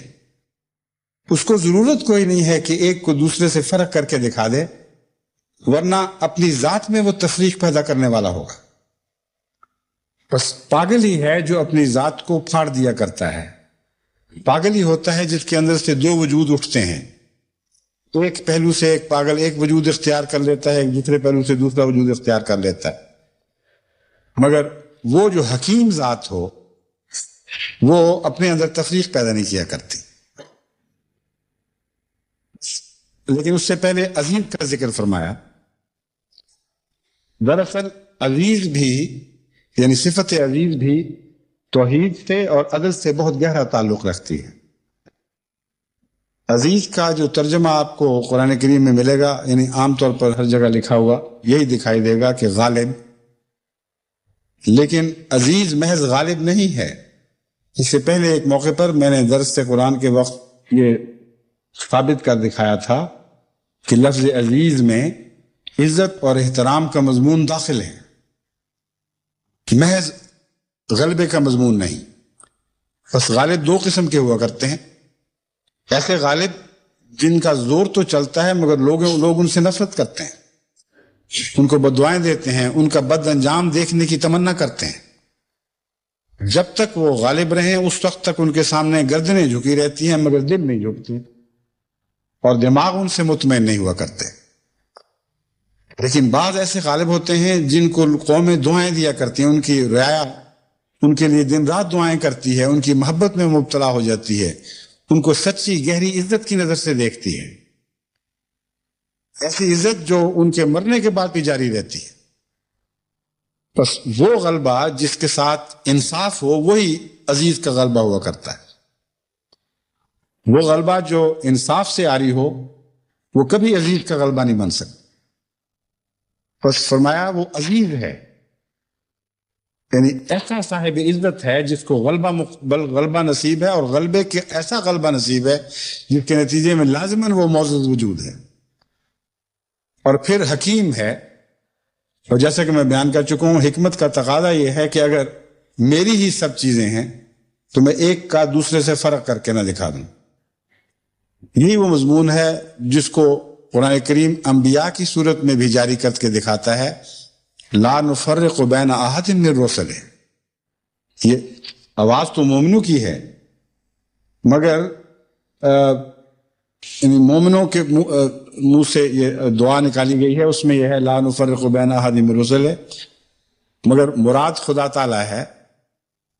اس کو ضرورت کوئی نہیں ہے کہ ایک کو دوسرے سے فرق کر کے دکھا دے، ورنہ اپنی ذات میں وہ تفریق پیدا کرنے والا ہوگا۔ بس پاگل ہی ہے جو اپنی ذات کو پھاڑ دیا کرتا ہے، پاگل ہی ہوتا ہے جس کے اندر سے دو وجود اٹھتے ہیں، تو ایک پہلو سے ایک پاگل ایک وجود اختیار کر لیتا ہے، ایک دوسرے پہلو سے دوسرا وجود اختیار کر لیتا ہے، مگر وہ جو حکیم ذات ہو وہ اپنے اندر تفریق پیدا نہیں کیا کرتی۔ لیکن اس سے پہلے عزیز کا ذکر فرمایا۔ دراصل عزیز بھی یعنی صفت عزیز بھی توحید سے اور عدل سے بہت گہرا تعلق رکھتی ہے۔ عزیز کا جو ترجمہ آپ کو قرآن کریم میں ملے گا، یعنی عام طور پر ہر جگہ لکھا ہوا یہی دکھائی دے گا کہ غالب، لیکن عزیز محض غالب نہیں ہے۔ اس سے پہلے ایک موقع پر میں نے درس قرآن کے وقت یہ ثابت کر دکھایا تھا کہ لفظ عزیز میں عزت اور احترام کا مضمون داخل ہے، محض غلبے کا مضمون نہیں۔ بس غالب دو قسم کے ہوا کرتے ہیں، ایسے غالب جن کا زور تو چلتا ہے مگر لوگ ان سے نفرت کرتے ہیں، ان کو بددعائیں دیتے ہیں، ان کا بد انجام دیکھنے کی تمنا کرتے ہیں۔ جب تک وہ غالب رہیں اس وقت تک ان کے سامنے گردنیں جھکی رہتی ہیں مگر دل نہیں جھکتی، اور دماغ ان سے مطمئن نہیں ہوا کرتے۔ لیکن بعض ایسے غالب ہوتے ہیں جن کو قومیں دعائیں دیا کرتی ہیں، ان کی رعایا ان کے لیے دن رات دعائیں کرتی ہے، ان کی محبت میں مبتلا ہو جاتی ہے، ان کو سچی گہری عزت کی نظر سے دیکھتی ہے، ایسی عزت جو ان کے مرنے کے بعد بھی جاری رہتی ہے۔ بس وہ غلبہ جس کے ساتھ انصاف ہو وہی عزیز کا غلبہ ہوا کرتا ہے، وہ غلبہ جو انصاف سے آری ہو وہ کبھی عزیز کا غلبہ نہیں بن سکتا۔ بس فرمایا وہ عزیز ہے، یعنی ایسا صاحب عزت ہے جس کو غلبہ نصیب ہے، اور غلبے کے ایسا غلبہ نصیب ہے جس کے نتیجے میں لازماً وہ معزز وجود ہے، اور پھر حکیم ہے۔ اور جیسا کہ میں بیان کر چکا ہوں، حکمت کا تقاضا یہ ہے کہ اگر میری ہی سب چیزیں ہیں تو میں ایک کا دوسرے سے فرق کر کے نہ دکھا دوں۔ یہی وہ مضمون ہے جس کو قرآن کریم انبیاء کی صورت میں بھی جاری کر کے دکھاتا ہے، لا نفرق بین احد من رسلہ۔ یہ آواز تو مومنوں کی ہے مگر مومنوں کے منہ سے یہ دعا نکالی گئی ہے، اس میں یہ ہے لا نفرق بین احد من رسلہ، مگر مراد خدا تعالیٰ ہے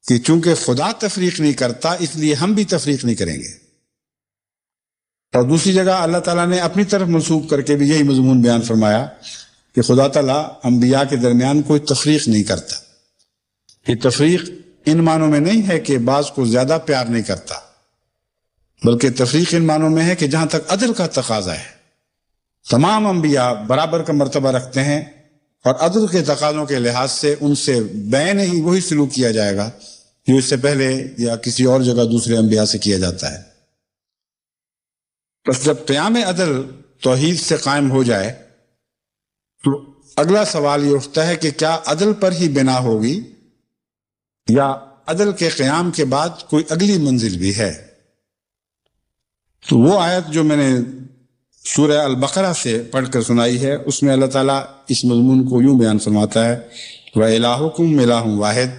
کہ چونکہ خدا تفریق نہیں کرتا اس لیے ہم بھی تفریق نہیں کریں گے۔ اور دوسری جگہ اللہ تعالیٰ نے اپنی طرف منسوب کر کے بھی یہی مضمون بیان فرمایا کہ خدا تعالیٰ انبیاء کے درمیان کوئی تفریق نہیں کرتا۔ یہ تفریق ان معنوں میں نہیں ہے کہ بعض کو زیادہ پیار نہیں کرتا، بلکہ تفریق ان معنوں میں ہے کہ جہاں تک عدل کا تقاضا ہے تمام انبیاء برابر کا مرتبہ رکھتے ہیں، اور عدل کے تقاضوں کے لحاظ سے ان سے بین ہی وہی سلوک کیا جائے گا جو اس سے پہلے یا کسی اور جگہ دوسرے انبیاء سے کیا جاتا ہے۔ بس جب قیام عدل توحید سے قائم ہو جائے تو اگلا سوال یہ اٹھتا ہے کہ کیا عدل پر ہی بنا ہوگی یا عدل کے قیام کے بعد کوئی اگلی منزل بھی ہے؟ تو وہ آیت جو میں نے سورہ البقرہ سے پڑھ کر سنائی ہے اس میں اللہ تعالیٰ اس مضمون کو یوں بیان فرماتا ہے، وَإِلَٰهُكُمْ إِلَٰهٌ وَاحِدٌ،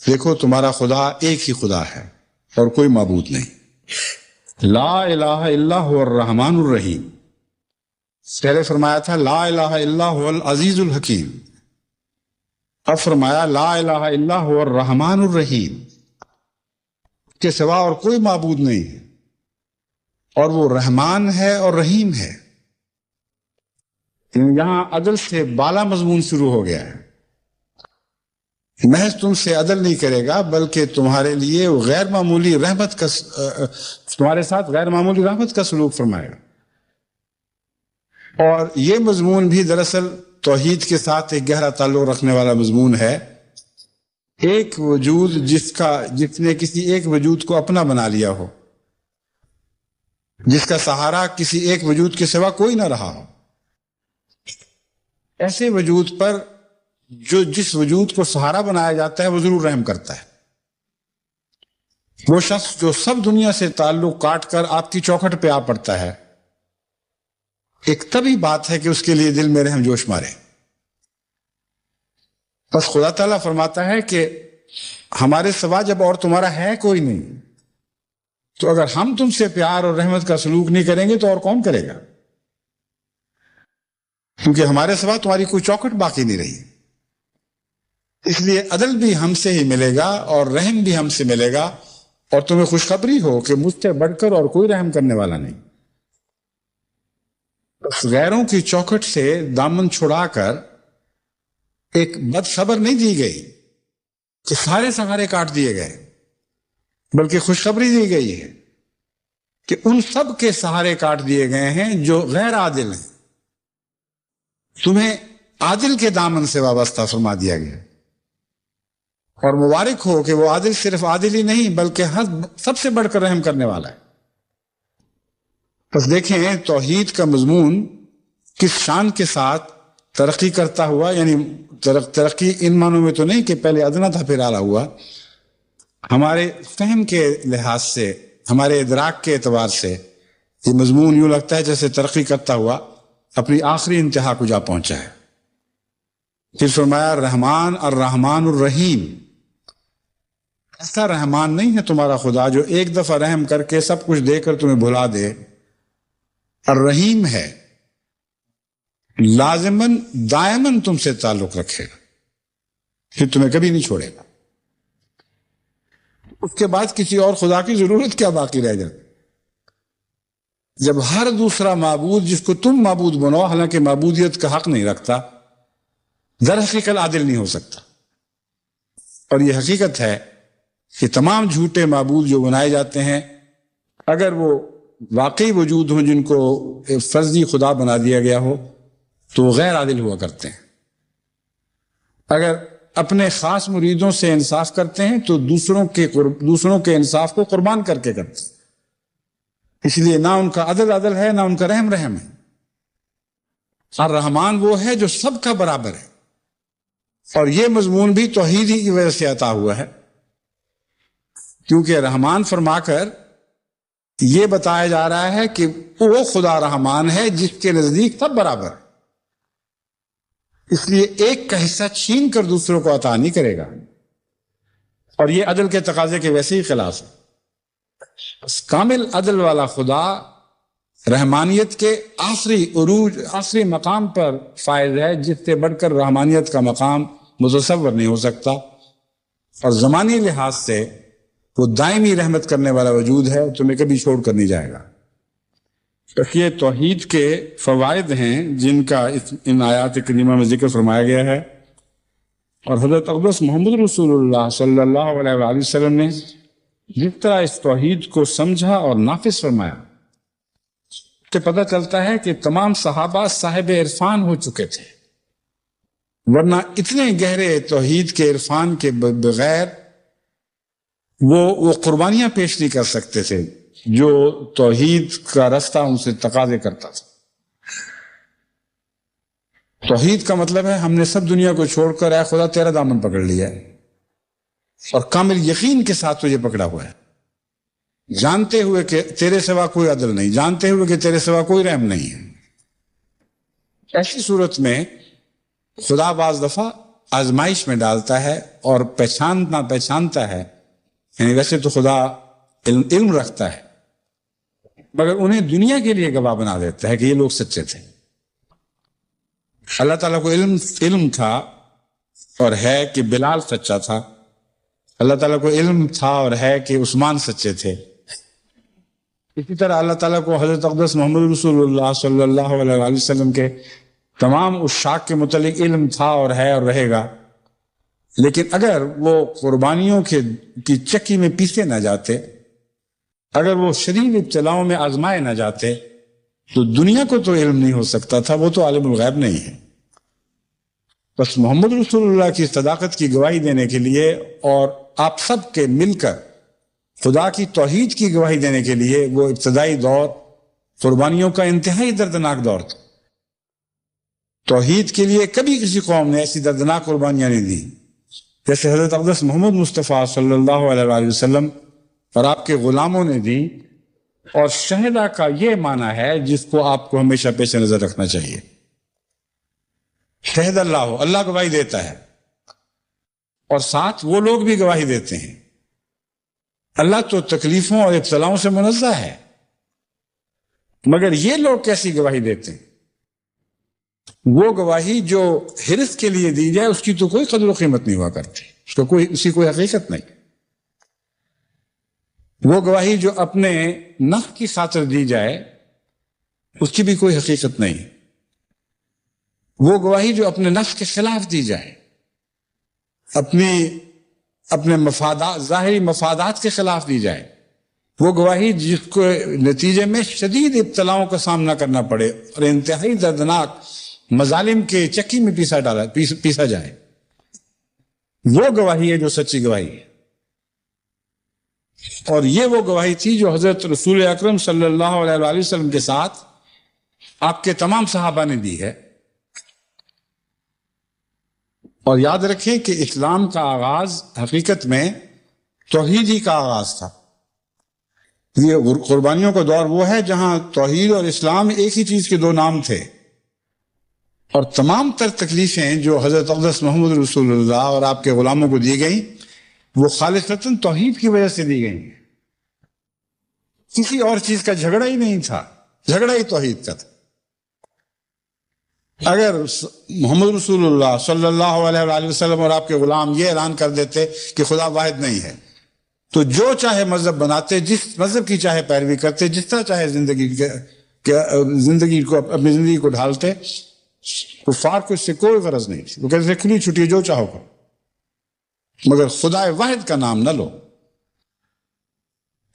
دیکھو تمہارا خدا ایک ہی خدا ہے اور کوئی معبود نہیں۔ لا الہ الا هو الرحمن الرحیم، پہلے فرمایا تھا لا الہ الا هو العزیز الحکیم، اب فرمایا لا الہ الا هو الرحمن الرحیم، کے سوا اور کوئی معبود نہیں ہے، اور وہ رحمان ہے اور رحیم ہے۔ یہاں عدل سے بالا مضمون شروع ہو گیا ہے، محض تم سے عدل نہیں کرے گا بلکہ تمہارے لیے غیر معمولی رحمت کا تمہارے ساتھ غیر معمولی رحمت کا سلوک فرمائے گا۔ اور یہ مضمون بھی دراصل توحید کے ساتھ ایک گہرا تعلق رکھنے والا مضمون ہے۔ ایک وجود جس نے کسی ایک وجود کو اپنا بنا لیا ہو، جس کا سہارا کسی ایک وجود کے سوا کوئی نہ رہا ہو، ایسے وجود پر جس وجود کو سہارا بنایا جاتا ہے وہ ضرور رحم کرتا ہے۔ وہ شخص جو سب دنیا سے تعلق کاٹ کر آپ کی چوکھٹ پہ آ پڑتا ہے، ایک طبی بات ہے کہ اس کے لیے دل میں رحم جوش مارے۔ بس خدا تعالیٰ فرماتا ہے کہ ہمارے سوا جب اور تمہارا ہے کوئی نہیں، تو اگر ہم تم سے پیار اور رحمت کا سلوک نہیں کریں گے تو اور کون کرے گا؟ کیونکہ ہمارے سوا تمہاری کوئی چوکھٹ باقی نہیں رہی۔ اس لیے عدل بھی ہم سے ہی ملے گا اور رحم بھی ہم سے ملے گا، اور تمہیں خوشخبری ہو کہ مجھ سے بڑھ کر اور کوئی رحم کرنے والا نہیں۔ بس غیروں کی چوکھٹ سے دامن چھڑا کر ایک بد خبر نہیں دی گئی کہ سارے سہارے کاٹ دیے گئے، بلکہ خوشخبری دی گئی ہے کہ ان سب کے سہارے کاٹ دیے گئے ہیں جو غیر عادل ہیں، تمہیں عادل کے دامن سے وابستہ فرما دیا گیا۔ اور مبارک ہو کہ وہ عادل صرف عادل ہی نہیں بلکہ سب سے بڑھ کر رحم کرنے والا ہے۔ بس دیکھیں توحید کا مضمون کس شان کے ساتھ ترقی کرتا ہوا، یعنی ترقی ان معنوں میں تو نہیں کہ پہلے ادنا تھا پھر اعلیٰ ہوا، ہمارے فہم کے لحاظ سے، ہمارے ادراک کے اعتبار سے یہ مضمون یوں لگتا ہے جیسے ترقی کرتا ہوا اپنی آخری انتہا کو جا پہنچا ہے۔ پھر فرمایا رحمان الرحمن الرحیم، ایسا رحمان نہیں ہے تمہارا خدا جو ایک دفعہ رحم کر کے سب کچھ دے کر تمہیں بھلا دے، الرحیم ہے، لازماً دائماً تم سے تعلق رکھے گا، پھر تمہیں کبھی نہیں چھوڑے گا۔ اس کے بعد کسی اور خدا کی ضرورت کیا باقی رہ جاتی؟ جب ہر دوسرا معبود جس کو تم معبود بنو حالانکہ معبودیت کا حق نہیں رکھتا، در حقیقت عادل نہیں ہو سکتا۔ اور یہ حقیقت ہے کہ تمام جھوٹے معبود جو بنائے جاتے ہیں، اگر وہ واقعی وجود ہوں جن کو فرضی خدا بنا دیا گیا ہو تو وہ غیر عادل ہوا کرتے ہیں۔ اگر اپنے خاص مریدوں سے انصاف کرتے ہیں تو دوسروں کے انصاف کو قربان کر کے کرتے ہیں، اس لیے نہ ان کا عدل ہے نہ ان کا رحم ہے۔ الرحمن وہ ہے جو سب کا برابر ہے، اور یہ مضمون بھی توحید ہی کی وجہ سے عطا ہوا ہے، کیونکہ رحمان فرما کر یہ بتایا جا رہا ہے کہ وہ خدا رحمان ہے جس کے نزدیک سب برابر ہے، اس لیے ایک کا حصہ چھین کر دوسروں کو عطا نہیں کرے گا، اور یہ عدل کے تقاضے کے ویسے ہی خلاف ہے۔ کامل عدل والا خدا رحمانیت کے آخری مقام پر فائز ہے، جس سے بڑھ کر رحمانیت کا مقام متصور نہیں ہو سکتا، اور زمانی لحاظ سے وہ دائمی رحمت کرنے والا وجود ہے، تمہیں کبھی چھوڑ کر نہیں جائے گا۔ یہ توحید کے فوائد ہیں جن کا ان آیات کریمہ میں ذکر فرمایا گیا ہے، اور حضرت اقدس محمد رسول اللہ صلی اللہ علیہ وآلہ وسلم نے جس طرح اس توحید کو سمجھا اور نافذ فرمایا، اس سے پتہ چلتا ہے کہ تمام صحابہ صاحب عرفان ہو چکے تھے، ورنہ اتنے گہرے توحید کے عرفان کے بغیر وہ قربانیاں پیش نہیں کر سکتے تھے جو توحید کا رستہ ان سے تقاضے کرتا تھا۔ توحید کا مطلب ہے ہم نے سب دنیا کو چھوڑ کر اے خدا تیرا دامن پکڑ لیا ہے، اور کامل یقین کے ساتھ تجھے پکڑا ہوا ہے، جانتے ہوئے کہ تیرے سوا کوئی عدل نہیں، جانتے ہوئے کہ تیرے سوا کوئی رحم نہیں ہے۔ ایسی صورت میں خدا بعض دفعہ آزمائش میں ڈالتا ہے اور پہچانتا ہے، یعنی ویسے تو خدا علم رکھتا ہے مگر انہیں دنیا کے لیے گواہ بنا دیتا ہے کہ یہ لوگ سچے تھے۔ اللہ تعالیٰ کو علم تھا اور ہے کہ بلال سچا تھا، اللہ تعالیٰ کو علم تھا اور ہے کہ عثمان سچے تھے، اسی طرح اللہ تعالیٰ کو حضرت اقدس محمد رسول اللہ صلی اللہ علیہ وآلہ وسلم کے تمام عشاق کے متعلق علم تھا اور ہے اور رہے گا، لیکن اگر وہ قربانیوں کی چکی میں پیسے نہ جاتے، اگر وہ شدید ابتلاؤں میں آزمائے نہ جاتے تو دنیا کو تو علم نہیں ہو سکتا تھا، وہ تو عالم الغیب نہیں ہے۔ بس محمد رسول اللہ کی صداقت کی گواہی دینے کے لیے اور آپ سب کے مل کر خدا کی توحید کی گواہی دینے کے لیے وہ ابتدائی دور قربانیوں کا انتہائی دردناک دور تھا۔ توحید کے لیے کبھی کسی قوم نے ایسی دردناک قربانیاں نہیں دی جیسے حضرت اقدس محمد مصطفیٰ صلی اللہ علیہ وآلہ وسلم اور آپ کے غلاموں نے دی، اور شہداء کا یہ معنی ہے جس کو آپ کو ہمیشہ پیش نظر رکھنا چاہیے۔ شہد اللہ گواہی دیتا ہے، اور ساتھ وہ لوگ بھی گواہی دیتے ہیں۔ اللہ تو تکلیفوں اور ابتلاؤں سے منزہ ہے، مگر یہ لوگ کیسی گواہی دیتے ہیں؟ وہ گواہی جو حرص کے لیے دی جائے اس کی تو کوئی قدر و قیمت نہیں ہوا کرتی، اس کی کوئی حقیقت نہیں۔ وہ گواہی جو اپنے نفع کی خاطر دی جائے اس کی بھی کوئی حقیقت نہیں۔ وہ گواہی جو اپنے نفس کے خلاف دی جائے، اپنے ظاہری مفادات کے خلاف دی جائے، وہ گواہی جس کو نتیجے میں شدید ابتلاؤں کا سامنا کرنا پڑے اور انتہائی دردناک مظالم کے چکی میں پیسا جائے، وہ گواہی ہے جو سچی گواہی ہے۔ اور یہ وہ گواہی تھی جو حضرت رسول اکرم صلی اللہ علیہ وآلہ وسلم کے ساتھ آپ کے تمام صحابہ نے دی ہے. اور یاد رکھیں کہ اسلام کا آغاز حقیقت میں توحید ہی کا آغاز تھا. یہ قربانیوں کا دور وہ ہے جہاں توحید اور اسلام ایک ہی چیز کے دو نام تھے، اور تمام تر تکلیفیں جو حضرت اقدس محمد رسول اللہ اور آپ کے غلاموں کو دی گئیں وہ خالصتاً توحید کی وجہ سے دی گئیں. کسی اور چیز کا جھگڑا ہی نہیں تھا، جھگڑا ہی توحید کا تھا. اگر محمد رسول اللہ صلی اللہ علیہ وآلہ وسلم اور آپ کے غلام یہ اعلان کر دیتے کہ خدا واحد نہیں ہے تو جو چاہے مذہب بناتے، جس مذہب کی چاہے پیروی کرتے، جس طرح چاہے زندگی کو اپنی زندگی کو ڈھالتے، کفار کو اس سے کوئی غرض نہیں تھی. وہ کہتے تھے کھلی چھٹی جو چاہو کرو، مگر خدا واحد کا نام نہ لو.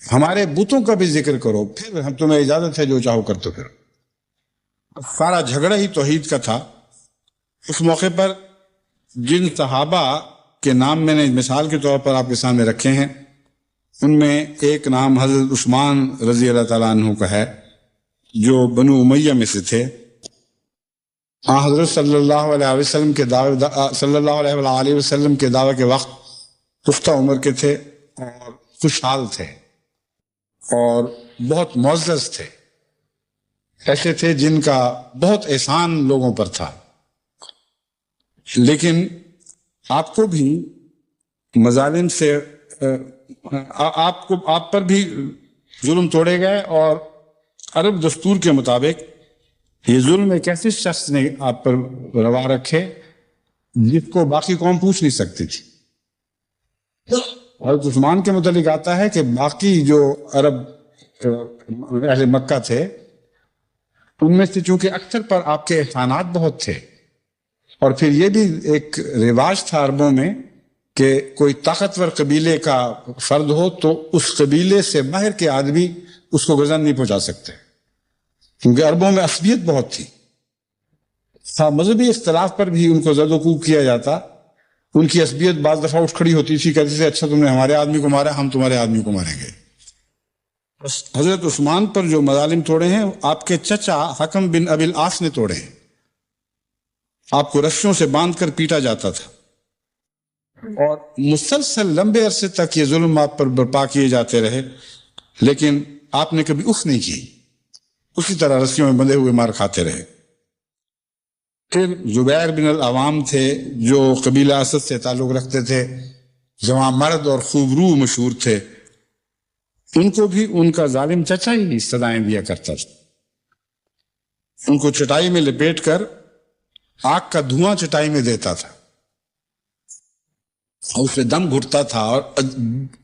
ہمارے بتوں کا بھی ذکر کرو، پھر ہم تمہیں اجازت ہے جو چاہو کرتے پھر. سارا جھگڑا ہی توحید کا تھا. اس موقع پر جن صحابہ کے نام میں نے مثال کے طور پر آپ کے سامنے رکھے ہیں، ان میں ایک نام حضرت عثمان رضی اللہ تعالیٰ عنہ کا ہے جو بنو امیہ میں سے تھے. حضرت صلی اللہ علیہ وسلم کے دعوے کے وقت پختہ عمر کے تھے اور خوشحال تھے اور بہت معزز تھے. ایسے تھے جن کا بہت احسان لوگوں پر تھا، لیکن آپ کو بھی مظالم سے آپ پر بھی ظلم توڑے گئے، اور عرب دستور کے مطابق یہ ظلم ایک ایسے شخص نے آپ پر روا رکھے جس کو باقی قوم پوچھ نہیں سکتی تھی. حضرت عثمان کے متعلق آتا ہے کہ باقی جو عرب اہل مکہ تھے ان میں سے چونکہ اکثر پر آپ کے احسانات بہت تھے، اور پھر یہ بھی ایک رواج تھا عربوں میں کہ کوئی طاقتور قبیلے کا فرد ہو تو اس قبیلے سے باہر کے آدمی اس کو غزا نہیں پہنچا سکتے، کیونکہ عربوں میں عصبیت بہت تھی. مذہبی اختلاف پر بھی ان کو زد و کوب کیا جاتا. ان کی عصبیت بعض دفعہ اٹھ کھڑی ہوتی تھی، کہتے تھے اچھا تم نے ہمارے آدمی کو مارا، ہم تمہارے آدمی کو ماریں گے. حضرت عثمان پر جو مظالم توڑے ہیں آپ کے چچا حکم بن ابی العاص نے توڑے ہیں. آپ کو رسیوں سے باندھ کر پیٹا جاتا تھا، اور مسلسل لمبے عرصے تک یہ ظلم آپ پر برپا کیے جاتے رہے، لیکن آپ نے کبھی اف نہیں کی، اسی طرح رسیوں میں بندھے ہوئے مار کھاتے رہے. پھر زبیر بن العوام تھے جو قبیلہ اسد سے تعلق رکھتے تھے، جوان مرد اور خوب روح مشہور تھے. ان کو بھی ان کا ظالم چچا ہی سزائیں دیا کرتا تھا. ان کو چٹائی میں لپیٹ کر آگ کا دھواں چٹائی میں دیتا تھا، اور اس سے دم گھٹتا تھا، اور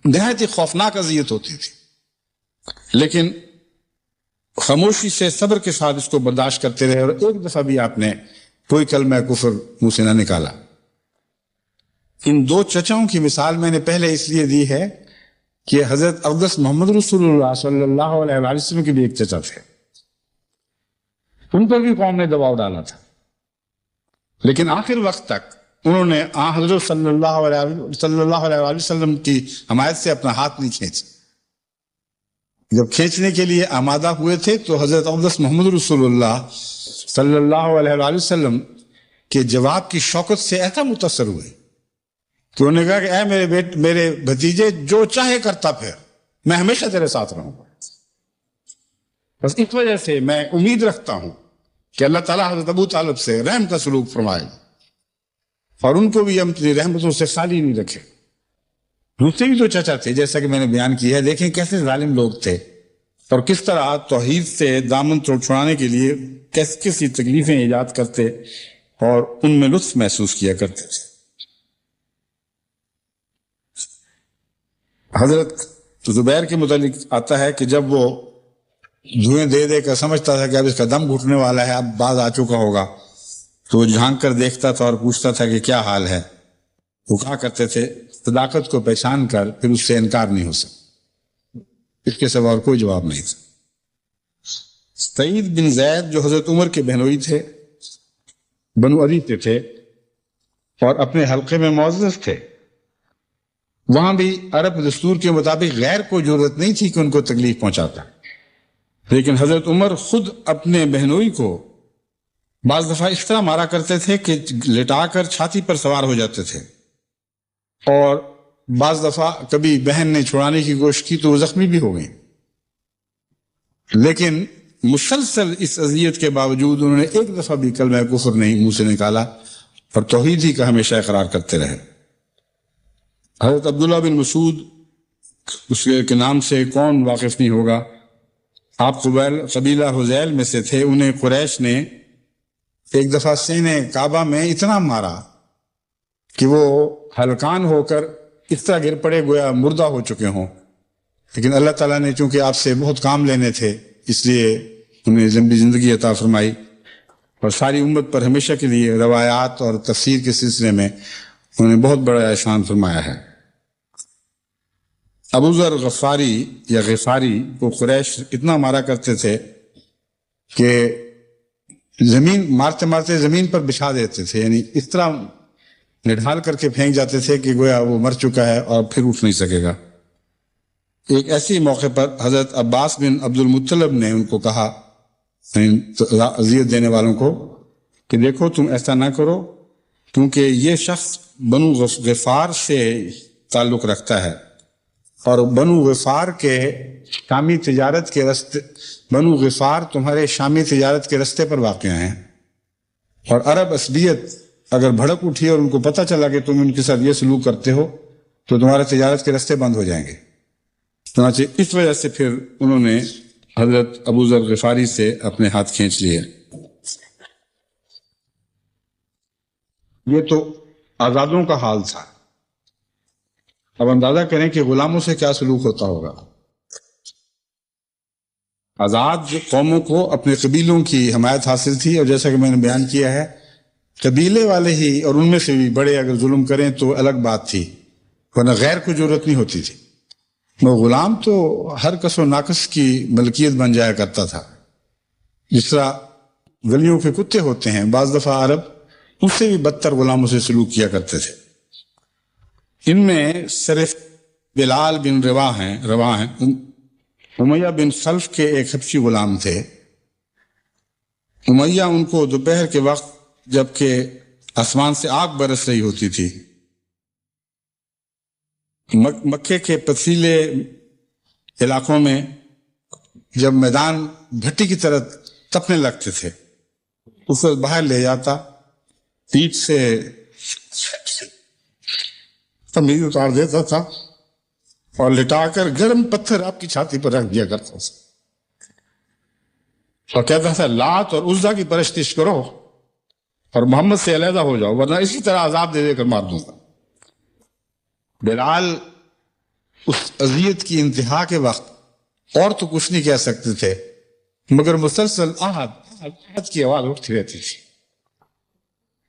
نہایت ہی خوفناک اذیت ہوتی تھی. لیکن خاموشی سے صبر کے ساتھ اس کو برداشت کرتے رہے، اور ایک دفعہ بھی آپ نے کوئی کلمہ کفر منہ سے نہ نکالا. ان دو چچاؤں کی مثال میں نے پہلے اس لیے دی ہے کہ حضرت اقدس محمد رسول اللہ صلی اللہ علیہ وآلہ وسلم کے بھی ایک چچا تھے. ان پر بھی قوم نے دباؤ ڈالا تھا، لیکن آخر وقت تک انہوں نے حضرت صلی اللہ علیہ وآلہ وسلم کی حمایت سے اپنا ہاتھ نہیں کھینچا. جب کھینچنے کے لیے آمادہ ہوئے تھے تو حضرت اقدس محمد رسول اللہ صلی اللہ علیہ وآلہ وسلم کے جواب کی شوکت سے ایسا متاثر ہوئے کہ انہوں نے کہا کہ اے میرے بھتیجے، جو چاہے کرتا پھر، میں ہمیشہ تیرے ساتھ رہوں گا. بس اس وجہ سے میں امید رکھتا ہوں کہ اللہ تعالیٰ حضرت ابو طالب سے رحم کا سلوک فرمائے اور ان کو بھی اپنی رحمتوں سے خالی نہیں رکھے. دوسرے بھی تو چچا تھے جیسا کہ میں نے بیان کیا ہے. دیکھیں کیسے ظالم لوگ تھے اور کس طرح توحید سے دامن چھڑانے کے لیے کیسی تکلیفیں ایجاد کرتے اور ان میں لطف محسوس کیا کرتے تھے. حضرت زبیر کے متعلق آتا ہے کہ جب وہ دھوئیں دے دے کر سمجھتا تھا کہ اب اس کا دم گھٹنے والا ہے، اب باز آ چکا ہوگا، تو وہ جھانک کر دیکھتا تھا اور پوچھتا تھا کہ کیا حال ہے. وہ کہا کرتے تھے صداقت کو پہچان کر پھر اس سے انکار نہیں ہو سکتا. اس کے سوا اور کوئی جواب نہیں تھا. سعید بن زید جو حضرت عمر کے بہنوئی تھے، بنو عدی سے تھے اور اپنے حلقے میں معزز تھے، وہاں بھی عرب دستور کے مطابق غیر کو ضرورت نہیں تھی کہ ان کو تکلیف پہنچاتا. لیکن حضرت عمر خود اپنے بہنوئی کو بعض دفعہ اس طرح مارا کرتے تھے کہ لٹا کر چھاتی پر سوار ہو جاتے تھے، اور بعض دفعہ کبھی بہن نے چھڑانے کی کوشش کی تو وہ زخمی بھی ہو گئی، لیکن مسلسل اس اذیت کے باوجود انہوں نے ایک دفعہ بھی کلمہ کفر نہیں منہ سے نکالا اور توحید ہی کا ہمیشہ اقرار کرتے رہے۔ حضرت عبداللہ بن مسعود، اس کے نام سے کون واقف نہیں ہوگا، آپ قبیلہ حذیل میں سے تھے۔ انہیں قریش نے ایک دفعہ سینہ کعبہ میں اتنا مارا کہ وہ ہلکان ہو کر اس طرح گر پڑے گویا مردہ ہو چکے ہوں، لیکن اللہ تعالیٰ نے چونکہ آپ سے بہت کام لینے تھے اس لیے انہیں لمبی زندگی عطا فرمائی، اور ساری امت پر ہمیشہ کے لیے روایات اور تفسیر کے سلسلے میں انہوں نے بہت بڑا احسان فرمایا ہے۔ ابو ذر غفاری یا غفاری کو قریش اتنا مارا کرتے تھے کہ زمین مارتے مارتے زمین پر بچھا دیتے تھے، یعنی اس طرح نڈھال کر کے پھینک جاتے تھے کہ گویا وہ مر چکا ہے اور پھر اٹھ نہیں سکے گا۔ ایک ایسے موقع پر حضرت عباس بن عبد المطلب نے ان کو کہا، اذیت دینے والوں کو، کہ دیکھو تم ایسا نہ کرو، کیونکہ یہ شخص بنو غفار سے تعلق رکھتا ہے، اور بنو غفار کے شامی تجارت کے رستے، بنو غفار تمہارے شامی تجارت کے رستے پر واقع ہیں، اور عرب اصلیت اگر بھڑک اٹھی اور ان کو پتہ چلا کہ تم ان کے ساتھ یہ سلوک کرتے ہو تو تمہارے تجارت کے رستے بند ہو جائیں گے۔ چنانچہ اس وجہ سے پھر انہوں نے حضرت ابو ذر غفاری سے اپنے ہاتھ کھینچ لیے۔ یہ تو آزادوں کا حال تھا، اب اندازہ کریں کہ غلاموں سے کیا سلوک ہوتا ہوگا۔ آزاد قوموں کو اپنے قبیلوں کی حمایت حاصل تھی، اور جیسا کہ میں نے بیان کیا ہے قبیلے والے ہی اور ان میں سے بھی بڑے اگر ظلم کریں تو الگ بات تھی، ورنہ غیر کو ضرورت نہیں ہوتی تھی۔ وہ غلام تو ہر کس و ناقص کی ملکیت بن جایا کرتا تھا، جس طرح گلیوں کے کتے ہوتے ہیں، بعض دفعہ عرب اس سے بھی بدتر غلاموں سے سلوک کیا کرتے تھے۔ ان میں صرف بلال بن رواح ہیں، امیہ بن خلف کے ایک حبشی غلام تھے۔ امیہ ان کو دوپہر کے وقت جبکہ آسمان سے آگ برس رہی ہوتی تھی، مکے کے پتھریلے علاقوں میں جب میدان بھٹی کی طرح تپنے لگتے تھے، اس وقت باہر لے جاتا، پیٹ سے تمیز اتار دیتا تھا اور لٹا کر گرم پتھر آپ کی چھاتی پر رکھ دیا کرتا تھا، اور کہتا تھا لات اور عزا کی پرستش کرو اور محمد سے علیحدہ ہو جاؤ، ورنہ اسی طرح عذاب دے دے کر مار دوں گا۔ بلال اس اذیت کی انتہا کے وقت اور تو کچھ نہیں کہہ سکتے تھے، مگر مسلسل آہد کی آواز اٹھتی رہتی تھی۔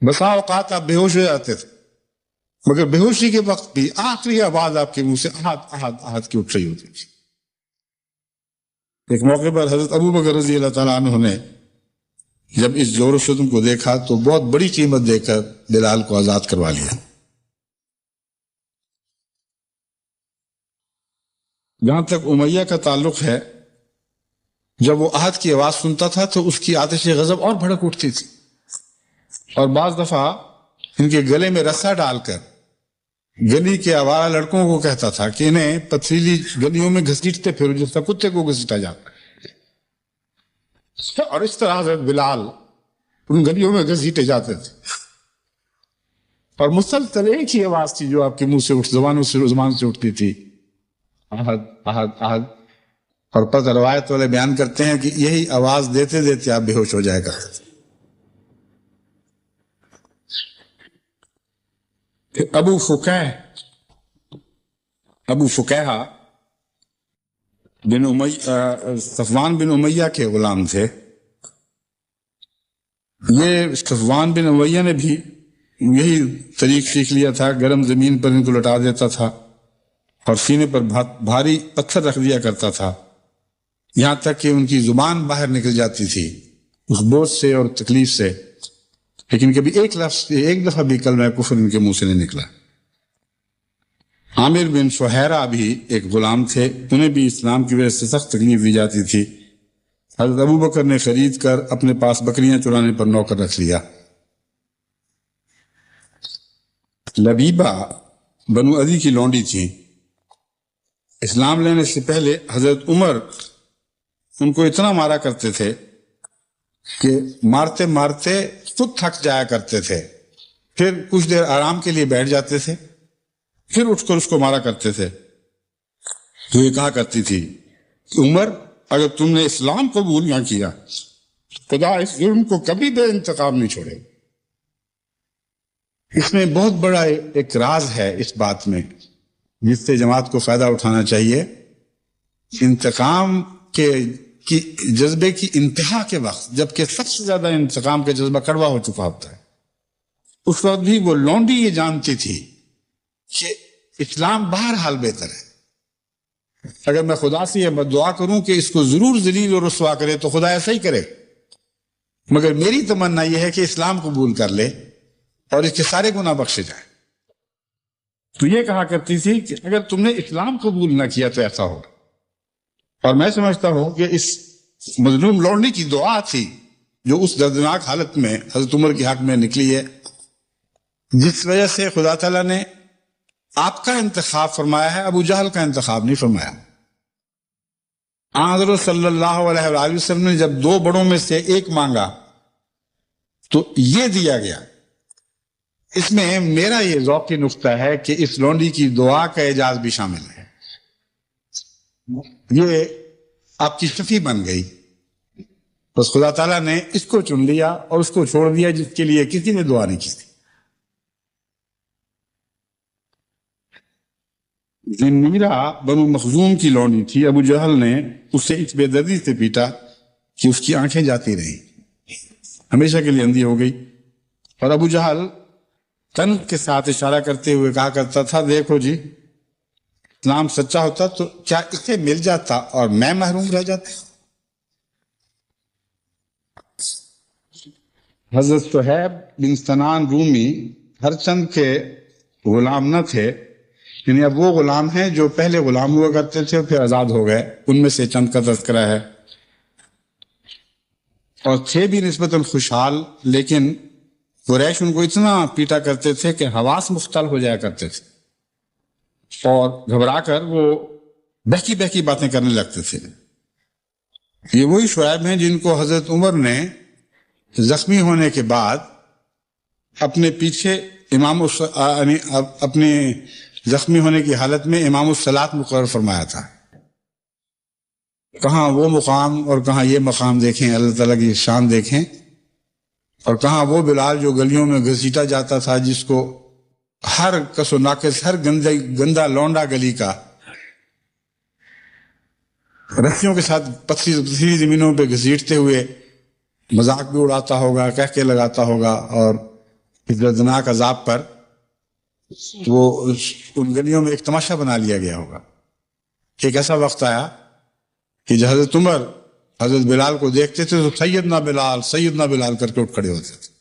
بسا اوقات آپ بے ہوش ہو جاتے تھے، مگر بے ہوشی کے وقت بھی آخری آواز آپ کے منہ سے آہد کی اٹھ رہی ہوتی تھی۔ ایک موقع پر حضرت ابو بکر رضی اللہ تعالیٰ عنہ نے جب اس زور و ستم کو دیکھا تو بہت بڑی قیمت دے کر بلال کو آزاد کروا لیا۔ جہاں تک امیہ کا تعلق ہے، جب وہ عہد کی آواز سنتا تھا تو اس کی آتش غضب اور بھڑک اٹھتی تھی، اور بعض دفعہ ان کے گلے میں رسا ڈال کر گلی کے آوارہ لڑکوں کو کہتا تھا کہ انہیں پتھریلی گلیوں میں گھسیٹتے پھرو جس طرح کتے کو گھسیٹا جاتا، اور اس طرح حضرت بلال ان گلیوں میں گھسیٹے جاتے تھے، اور مسلسل ایک ہی آواز تھی جو آپ کے منہ سے زبان سے اٹھتی تھی، احد احد احد۔ اور پتہ روایت والے بیان کرتے ہیں کہ یہی آواز دیتے دیتے آپ بے ہوش ہو جائے کرتے تھے۔ ابو فکیہ بن صفوان بن امیہ کے غلام تھے۔ یہ صفوان بن امیہ نے بھی یہی طریق سیکھ لیا تھا، گرم زمین پر ان کو لٹا دیتا تھا اور سینے پر بھاری پتھر رکھ دیا کرتا تھا، یہاں تک کہ ان کی زبان باہر نکل جاتی تھی اس بوجھ سے اور تکلیف سے، لیکن کبھی ایک دفعہ بھی کلمہ کفر ان کے منہ سے نہیں نکلا۔ عامر بن فہیرہ بھی ایک غلام تھے، انہیں بھی اسلام کی وجہ سے سخت تکلیف دی جاتی تھی، حضرت ابو بکر نے خرید کر اپنے پاس بکریاں چرانے پر نوکر رکھ لیا۔ لبیبہ بنو عدی کی لونڈی تھی۔ اسلام لینے سے پہلے حضرت عمر ان کو اتنا مارا کرتے تھے کہ مارتے مارتے خود تھک جایا کرتے تھے، پھر کچھ دیر آرام کے لیے بیٹھ جاتے تھے، پھر اٹھ کر اس کو مارا کرتے تھے۔ تو یہ کہا کرتی تھی کہ عمر، اگر تم نے اسلام قبول نہ کیا تو خدا اس ظلم کو کبھی بے انتقام نہیں چھوڑے۔ اس میں بہت بڑا ایک راز ہے اس بات میں، جس سے جماعت کو فائدہ اٹھانا چاہیے۔ انتقام کے جذبے کی انتہا کے وقت، جبکہ سب سے زیادہ انتقام کا جذبہ کڑوا ہو چکا ہوتا ہے، اس وقت بھی وہ لونڈی یہ جانتی تھی کہ اسلام بہرحال بہتر ہے۔ اگر میں خدا سے یہ دعا کروں کہ اس کو ضرور ذلیل اور رسوا کرے تو خدا ایسا ہی کرے، مگر میری تمنا یہ ہے کہ اسلام قبول کر لے اور اس کے سارے گناہ بخشے جائیں۔ تو یہ کہا کرتی تھی کہ اگر تم نے اسلام قبول نہ کیا تو ایسا ہو۔ اور میں سمجھتا ہوں کہ اس مظلوم لونڈی کی دعا تھی جو اس دردناک حالت میں حضرت عمر کے حق میں نکلی ہے، جس وجہ سے خدا تعالیٰ نے آپ کا انتخاب فرمایا ہے، ابو جہل کا انتخاب نہیں فرمایا۔ حضرت صلی اللہ علیہ وآلہ وسلم نے جب دو بڑوں میں سے ایک مانگا تو یہ دیا گیا۔ اس میں میرا یہ ذوقی نقطہ ہے کہ اس لونڈی کی دعا کا اعجاز بھی شامل ہے۔ یہ آپ کی شفیع بن گئی، بس خدا تعالیٰ نے اس کو چن لیا اور اس کو چھوڑ دیا جس کے لیے کسی نے دعا نہیں کی تھی۔ زنیرہ بنو مخزوم کی لونڈی تھی۔ ابو جہل نے اسے اس بے دردی سے پیٹا کہ اس کی آنکھیں جاتی رہیں، ہمیشہ کے لیے اندھی ہو گئی۔ اور ابو جہل تن کے ساتھ اشارہ کرتے ہوئے کہا کرتا تھا، دیکھو جی، اسلام سچا ہوتا تو کیا اسے مل جاتا اور میں محروم رہ جاتا؟ حضرت صہیب بن سنان رومی ہر چند کے غلام نہ تھے، یعنی اب وہ غلام ہیں جو پہلے غلام ہوا کرتے تھے اور پھر آزاد ہو گئے، ان میں سے چند کا تذکرہ ہے۔ اور تھے بھی نسبتاً خوشحال، لیکن قریش ان کو اتنا پیٹا کرتے تھے کہ حواس مختل ہو جایا کرتے تھے اور گھبرا کر وہ بہکی بہکی باتیں کرنے لگتے تھے۔ یہ وہی شعیب ہیں جن کو حضرت عمر نے زخمی ہونے کے بعد اپنے پیچھے اپنے زخمی ہونے کی حالت میں امام الصلاۃ مقرر فرمایا تھا۔ کہاں وہ مقام اور کہاں یہ مقام دیکھیں، اللہ تعالیٰ کی شان دیکھیں، اور کہاں وہ بلال جو گلیوں میں گھسیٹا جاتا تھا، جس کو ہر کس و ناقص، ہر گندا لونڈا گلی کا رسیوں کے ساتھ پتھری زمینوں پہ گھسیٹتے ہوئے مذاق بھی اڑاتا ہوگا، کہہ کے لگاتا ہوگا، اور اس دردناک عذاب پر وہ ان گلیوں میں ایک تماشا بنا لیا گیا ہوگا۔ ایک ایسا وقت آیا کہ جب حضرت عمر حضرت بلال کو دیکھتے تھے تو سیدنا بلال کر کے اٹھ کھڑے ہوتے تھے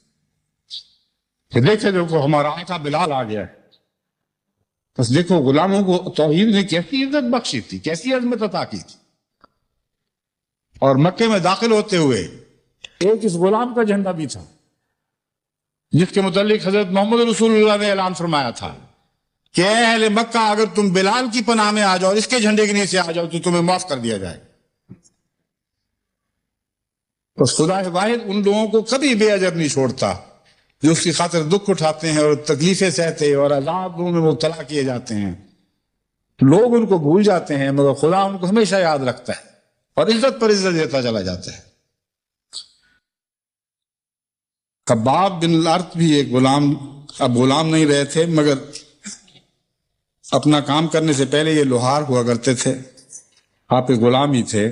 کہ دیکھے دیکھو ہمارا آقا بلال آ گیا ہے۔ بس دیکھو غلاموں کو توحید نے کیسی عزت بخشی تھی، کیسی عظمت عطا کی تھی۔ اور مکے میں داخل ہوتے ہوئے ایک اس غلام کا جھنڈا بھی تھا جس کے متعلق حضرت محمد رسول اللہ نے اعلان فرمایا تھا کہ اے اہل مکہ، اگر تم بلال کی پناہ میں آ جاؤ، اس کے جھنڈے کے نیچے آ جاؤ تو تمہیں معاف کر دیا جائے۔ بس خدا واحد ان لوگوں کو کبھی بے اجر نہیں چھوڑتا جو اس کی خاطر دکھ اٹھاتے ہیں اور تکلیفیں سہتے اور عذابوں میں مبتلا کیے جاتے ہیں۔ لوگ ان کو بھول جاتے ہیں مگر خدا ان کو ہمیشہ یاد رکھتا ہے اور عزت پر عزت دیتا چلا جاتا ہے۔ کباب بن الارت بھی ایک غلام، اب غلام نہیں رہے تھے مگر اپنا کام کرنے سے پہلے یہ لوہار ہوا کرتے تھے، آپ ایک غلام ہی تھے۔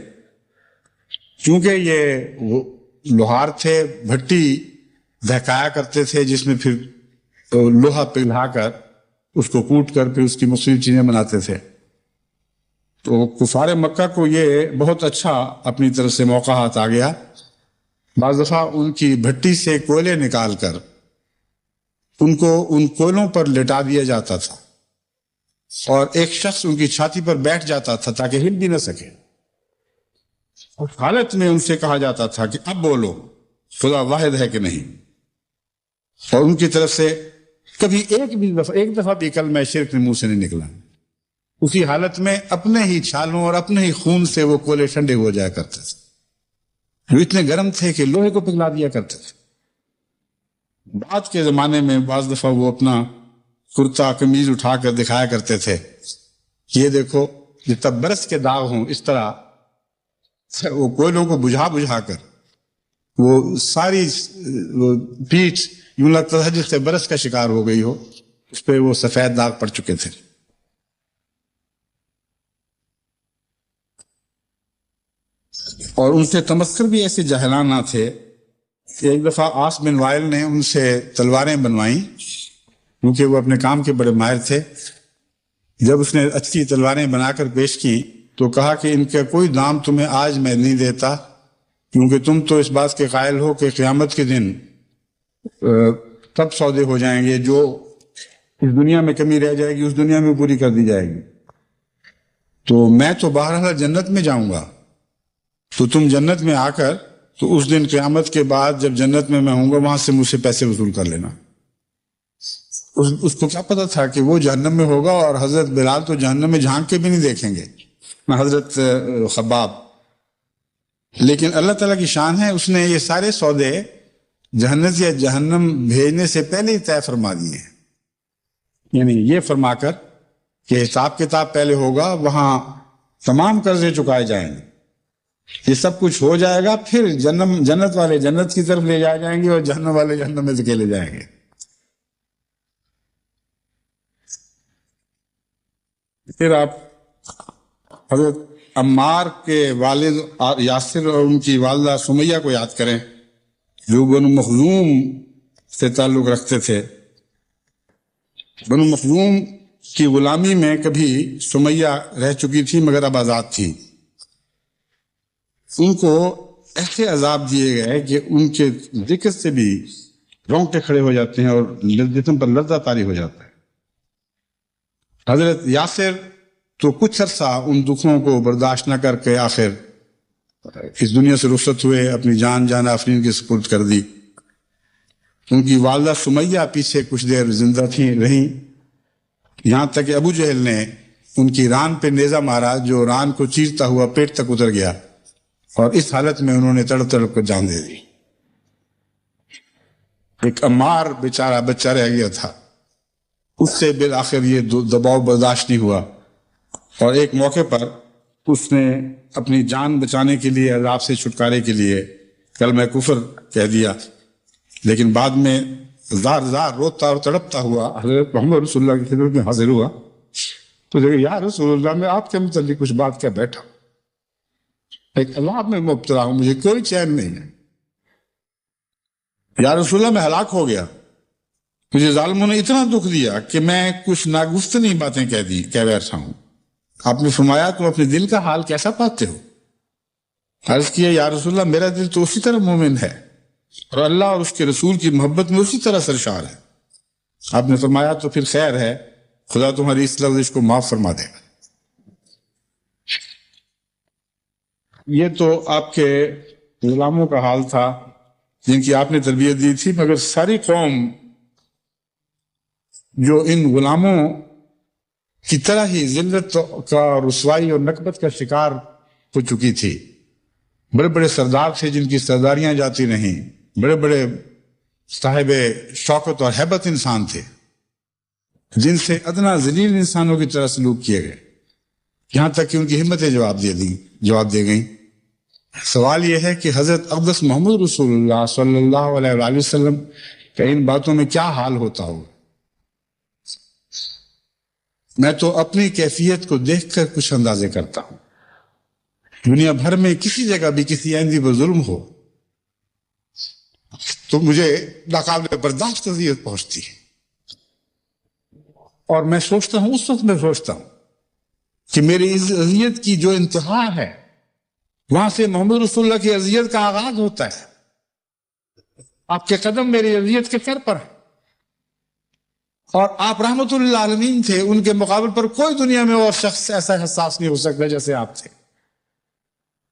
چونکہ یہ لوہار تھے، بھٹی دہکایا کرتے تھے جس میں پھر لوہا پگھلا کر اس کو کوٹ کر پھر اس کی مختلف چیزیں بناتے تھے۔ تو کفار مکہ کو یہ بہت اچھا اپنی طرف سے موقع ہاتھ آ گیا۔ بعض دفعہ ان کی بھٹی سے کوئلے نکال کر ان کو ان کوئلوں پر لٹا دیا جاتا تھا اور ایک شخص ان کی چھاتی پر بیٹھ جاتا تھا تاکہ ہل بھی نہ سکے۔ اس حالت میں ان سے کہا جاتا تھا کہ اب بولو خدا واحد ہے کہ نہیں، اور ان کی طرف سے کبھی ایک دفعہ بھی کلمہ شرک منہ سے نہیں نکلا۔ اسی حالت میں اپنے ہی چھالوں اور اپنے ہی خون سے وہ کولے ٹھنڈے ہو جایا کرتے تھے، جو اتنے گرم تھے کہ لوہے کو پگھلا دیا کرتے تھے۔ بعد کے زمانے میں بعض دفعہ وہ اپنا کرتا قمیض اٹھا کر دکھایا کرتے تھے، یہ دیکھو جتنا برس کے داغ ہوں اس طرح وہ کوئلوں کو بجھا کر وہ ساری وہ پیٹھ یوں لگتا تھا جس سے برس کا شکار ہو گئی ہو، اس پہ وہ سفید داغ پڑ چکے تھے۔ اور ان سے تمسخر بھی ایسے جاہلانہ تھے کہ ایک دفعہ عاص بن وائل نے ان سے تلواریں بنوائیں، کیونکہ وہ اپنے کام کے بڑے ماہر تھے۔ جب اس نے اچھی تلواریں بنا کر پیش کی تو کہا کہ ان کا کوئی دام تمہیں آج میں نہیں دیتا، کیونکہ تم تو اس بات کے قائل ہو کہ قیامت کے دن تب سودے ہو جائیں گے جو اس دنیا میں کمی رہ جائے گی اس دنیا میں پوری کر دی جائے گی، تو میں تو بہرحال جنت میں جاؤں گا، تو تم جنت میں آ کر تو اس دن قیامت کے بعد جب جنت میں ہوں گا وہاں سے مجھ سے پیسے وصول کر لینا۔ اس کو کیا پتا تھا کہ وہ جہنم میں ہوگا، اور حضرت بلال تو جہنم میں جھانک کے بھی نہیں دیکھیں گے، نہ حضرت خباب۔ لیکن اللہ تعالیٰ کی شان ہے، اس نے یہ سارے سودے جہنت یا جہنم بھیجنے سے پہلے ہی طے فرما دیے ہیں، یعنی یہ فرما کر کہ حساب کتاب پہلے ہوگا، وہاں تمام قرضے چکائے جائیں گے، یہ سب کچھ ہو جائے گا، پھر جنت والے جنت کی طرف لے جائے جائیں گے اور جہنم والے جہنم میں دھکیلے جائیں گے۔ پھر آپ حضرت عمار کے والد یاسر اور ان کی والدہ سمیہ کو یاد کریں، جو بنو مخزوم سے تعلق رکھتے تھے۔ بنو مخزوم کی غلامی میں کبھی سمیہ رہ چکی تھی مگر اب آزاد تھی۔ ان کو ایسے عذاب دیے گئے کہ ان کے ذکر سے بھی رونگٹے کھڑے ہو جاتے ہیں اور جسم پر لرزہ طاری ہو جاتا ہے۔ حضرت یاسر تو کچھ عرصہ ان دکھوں کو برداشت نہ کر کے آخر اس دنیا سے رخصت ہوئے، اپنی جان آفرین کی سپرد کر دی۔ ان کی والدہ سمیہ پیچھے کچھ دیر زندہ رہیں، یہاں تک کہ ابو جہل نے ان کی ران پہ نیزہ مارا جو ران کو چیرتا ہوا پیٹ تک اتر گیا، اور اس حالت میں انہوں نے تڑپ تڑپ کر جان دے دی۔ ایک عمار بیچارہ بچہ رہ گیا تھا، اس سے بالآخر یہ دباؤ برداشت نہیں ہوا، اور ایک موقع پر اس نے اپنی جان بچانے کے لیے، عذاب سے چھٹکارے کے لیے کلمہ کفر کہہ دیا، لیکن بعد میں زار روتا اور تڑپتا ہوا حضرت محمد رسول اللہ کی خدمت میں حاضر ہوا تو دیکھا یا رسول اللہ میں آپ کے متعلق کچھ بات کیا بیٹھا، ایک عذاب میں مبتلا ہوں، مجھے کوئی چین نہیں ہے، یا رسول اللہ میں ہلاک ہو گیا، مجھے ظالموں نے اتنا دکھ دیا کہ میں کچھ ناگفتنی باتیں کہہ بیٹھا ہوں۔ آپ نے فرمایا تم اپنے دل کا حال کیسا پاتے ہو؟ عرض کیا یا رسول اللہ میرا دل تو اسی طرح مومن ہے اور اللہ اور اس کے رسول کی محبت میں اسی طرح سرشار ہے۔ آپ نے فرمایا تو پھر خیر ہے، خدا تمہاری اس لفظ کو معاف فرما دے گا۔ یہ تو آپ کے غلاموں کا حال تھا جن کی آپ نے تربیت دی تھی، مگر ساری قوم جو ان غلاموں کی طرح ہی ذلت کا، رسوائی اور نکبت کا شکار ہو چکی تھی۔ بڑے بڑے سردار تھے جن کی سرداریاں جاتی نہیں، بڑے بڑے صاحب شوکت اور ہیبت انسان تھے جن سے ادنا ذلیل انسانوں کی طرح سلوک کیے گئے، یہاں تک کہ ان کی ہمتیں جواب دے گئیں۔ سوال یہ ہے کہ حضرت اقدس محمد رسول اللہ صلی اللہ علیہ وآلہ وسلم کا ان باتوں میں کیا حال ہوتا ہوگا؟ میں تو اپنی کیفیت کو دیکھ کر کچھ اندازے کرتا ہوں۔ دنیا بھر میں کسی جگہ بھی کسی احمدی پر ظلم ہو تو مجھے ناقابل برداشت اذیت پہنچتی ہے، اور میں سوچتا ہوں، اس وقت میں سوچتا ہوں کہ میری اس اذیت کی جو انتہا ہے وہاں سے محمد رسول اللہ کی اذیت کا آغاز ہوتا ہے۔ آپ کے قدم میری اذیت کے سر پر ہے، اور آپ رحمت اللہ عالمین تھے، ان کے مقابل پر کوئی دنیا میں اور شخص ایسا حساس نہیں ہو سکتا جیسے آپ تھے۔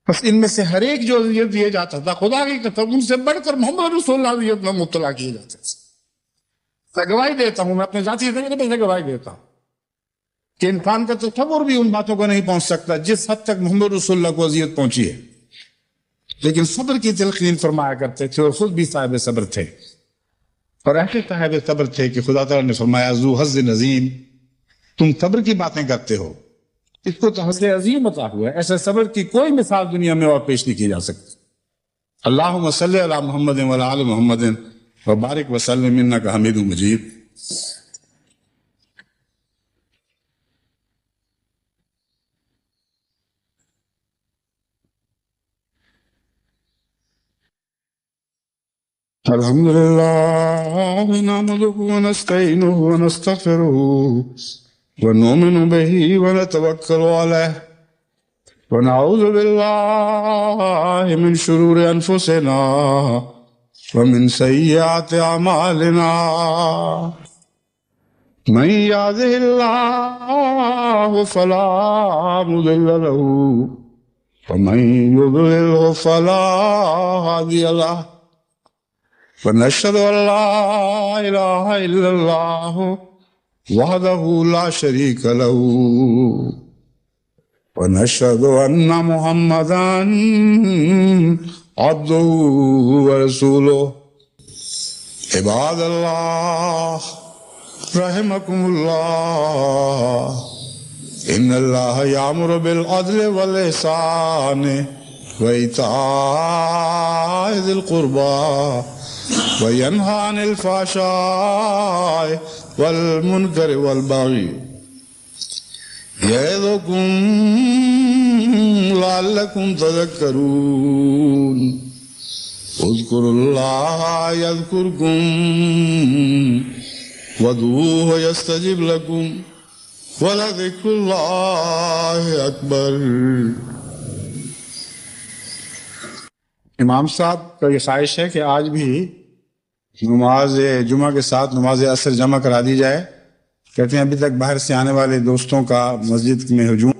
بس ان میں سے ہر ایک جو اذیت دیا جاتا تھا خدا کی قسم ان سے بڑھ کر محمد رسول اللہ اذیت میں مبتلا کیے جاتے تھے. میں گواہی دیتا ہوں، میں اپنے ذاتی تجربے سے گواہی دیتا ہوں کہ انسان کا تصور بھی ان باتوں کو نہیں پہنچ سکتا جس حد تک محمد رسول اللہ کو اذیت پہنچی ہے. لیکن صبر کی تلقین فرمایا کرتے تھے اور خود بھی صاحب صبر تھے، اور ایسے صاحب صبر تھے کہ خدا تعالیٰ نے فرمایا ذو حظ عظیم، تم صبر کی باتیں کرتے ہو، اس کو تو حظ عظیم عطا ہوا ہے. ایسے صبر کی کوئی مثال دنیا میں اور پیش نہیں کی جا سکتی. اللہم صلی علی محمد وعلی آل محمد وبارک وسلم انک حمید مجید. الحمد لله نحمده ونستعينه ونستغفره ونؤمن به ونتوكل عليه ونعوذ بالله من شرور أنفسنا ومن سيئات أعمالنا من يهده الله فلا مضل له ومن يضلله فلا هادي له ونشهد أن لا إله إلا الله وحده لا شريك له ونشهد أن محمدا عبده ورسوله. عباد الله رحمكم الله إن الله يأمر بالعدل والإحسان وإيتاء ذي القربى وينهى عن الفحشاء والمنكر والبغي يعظكم لعلكم تذكرون. اذكروا الله يذكركم وادعوه يستجب لكم ولذكر الله أكبر. امام صاحب کا یہ خواہش ہے کہ آج بھی نماز جمعہ کے ساتھ نماز عصر جمع کرا دی جائے. کہتے ہیں ابھی تک باہر سے آنے والے دوستوں کا مسجد میں ہجوم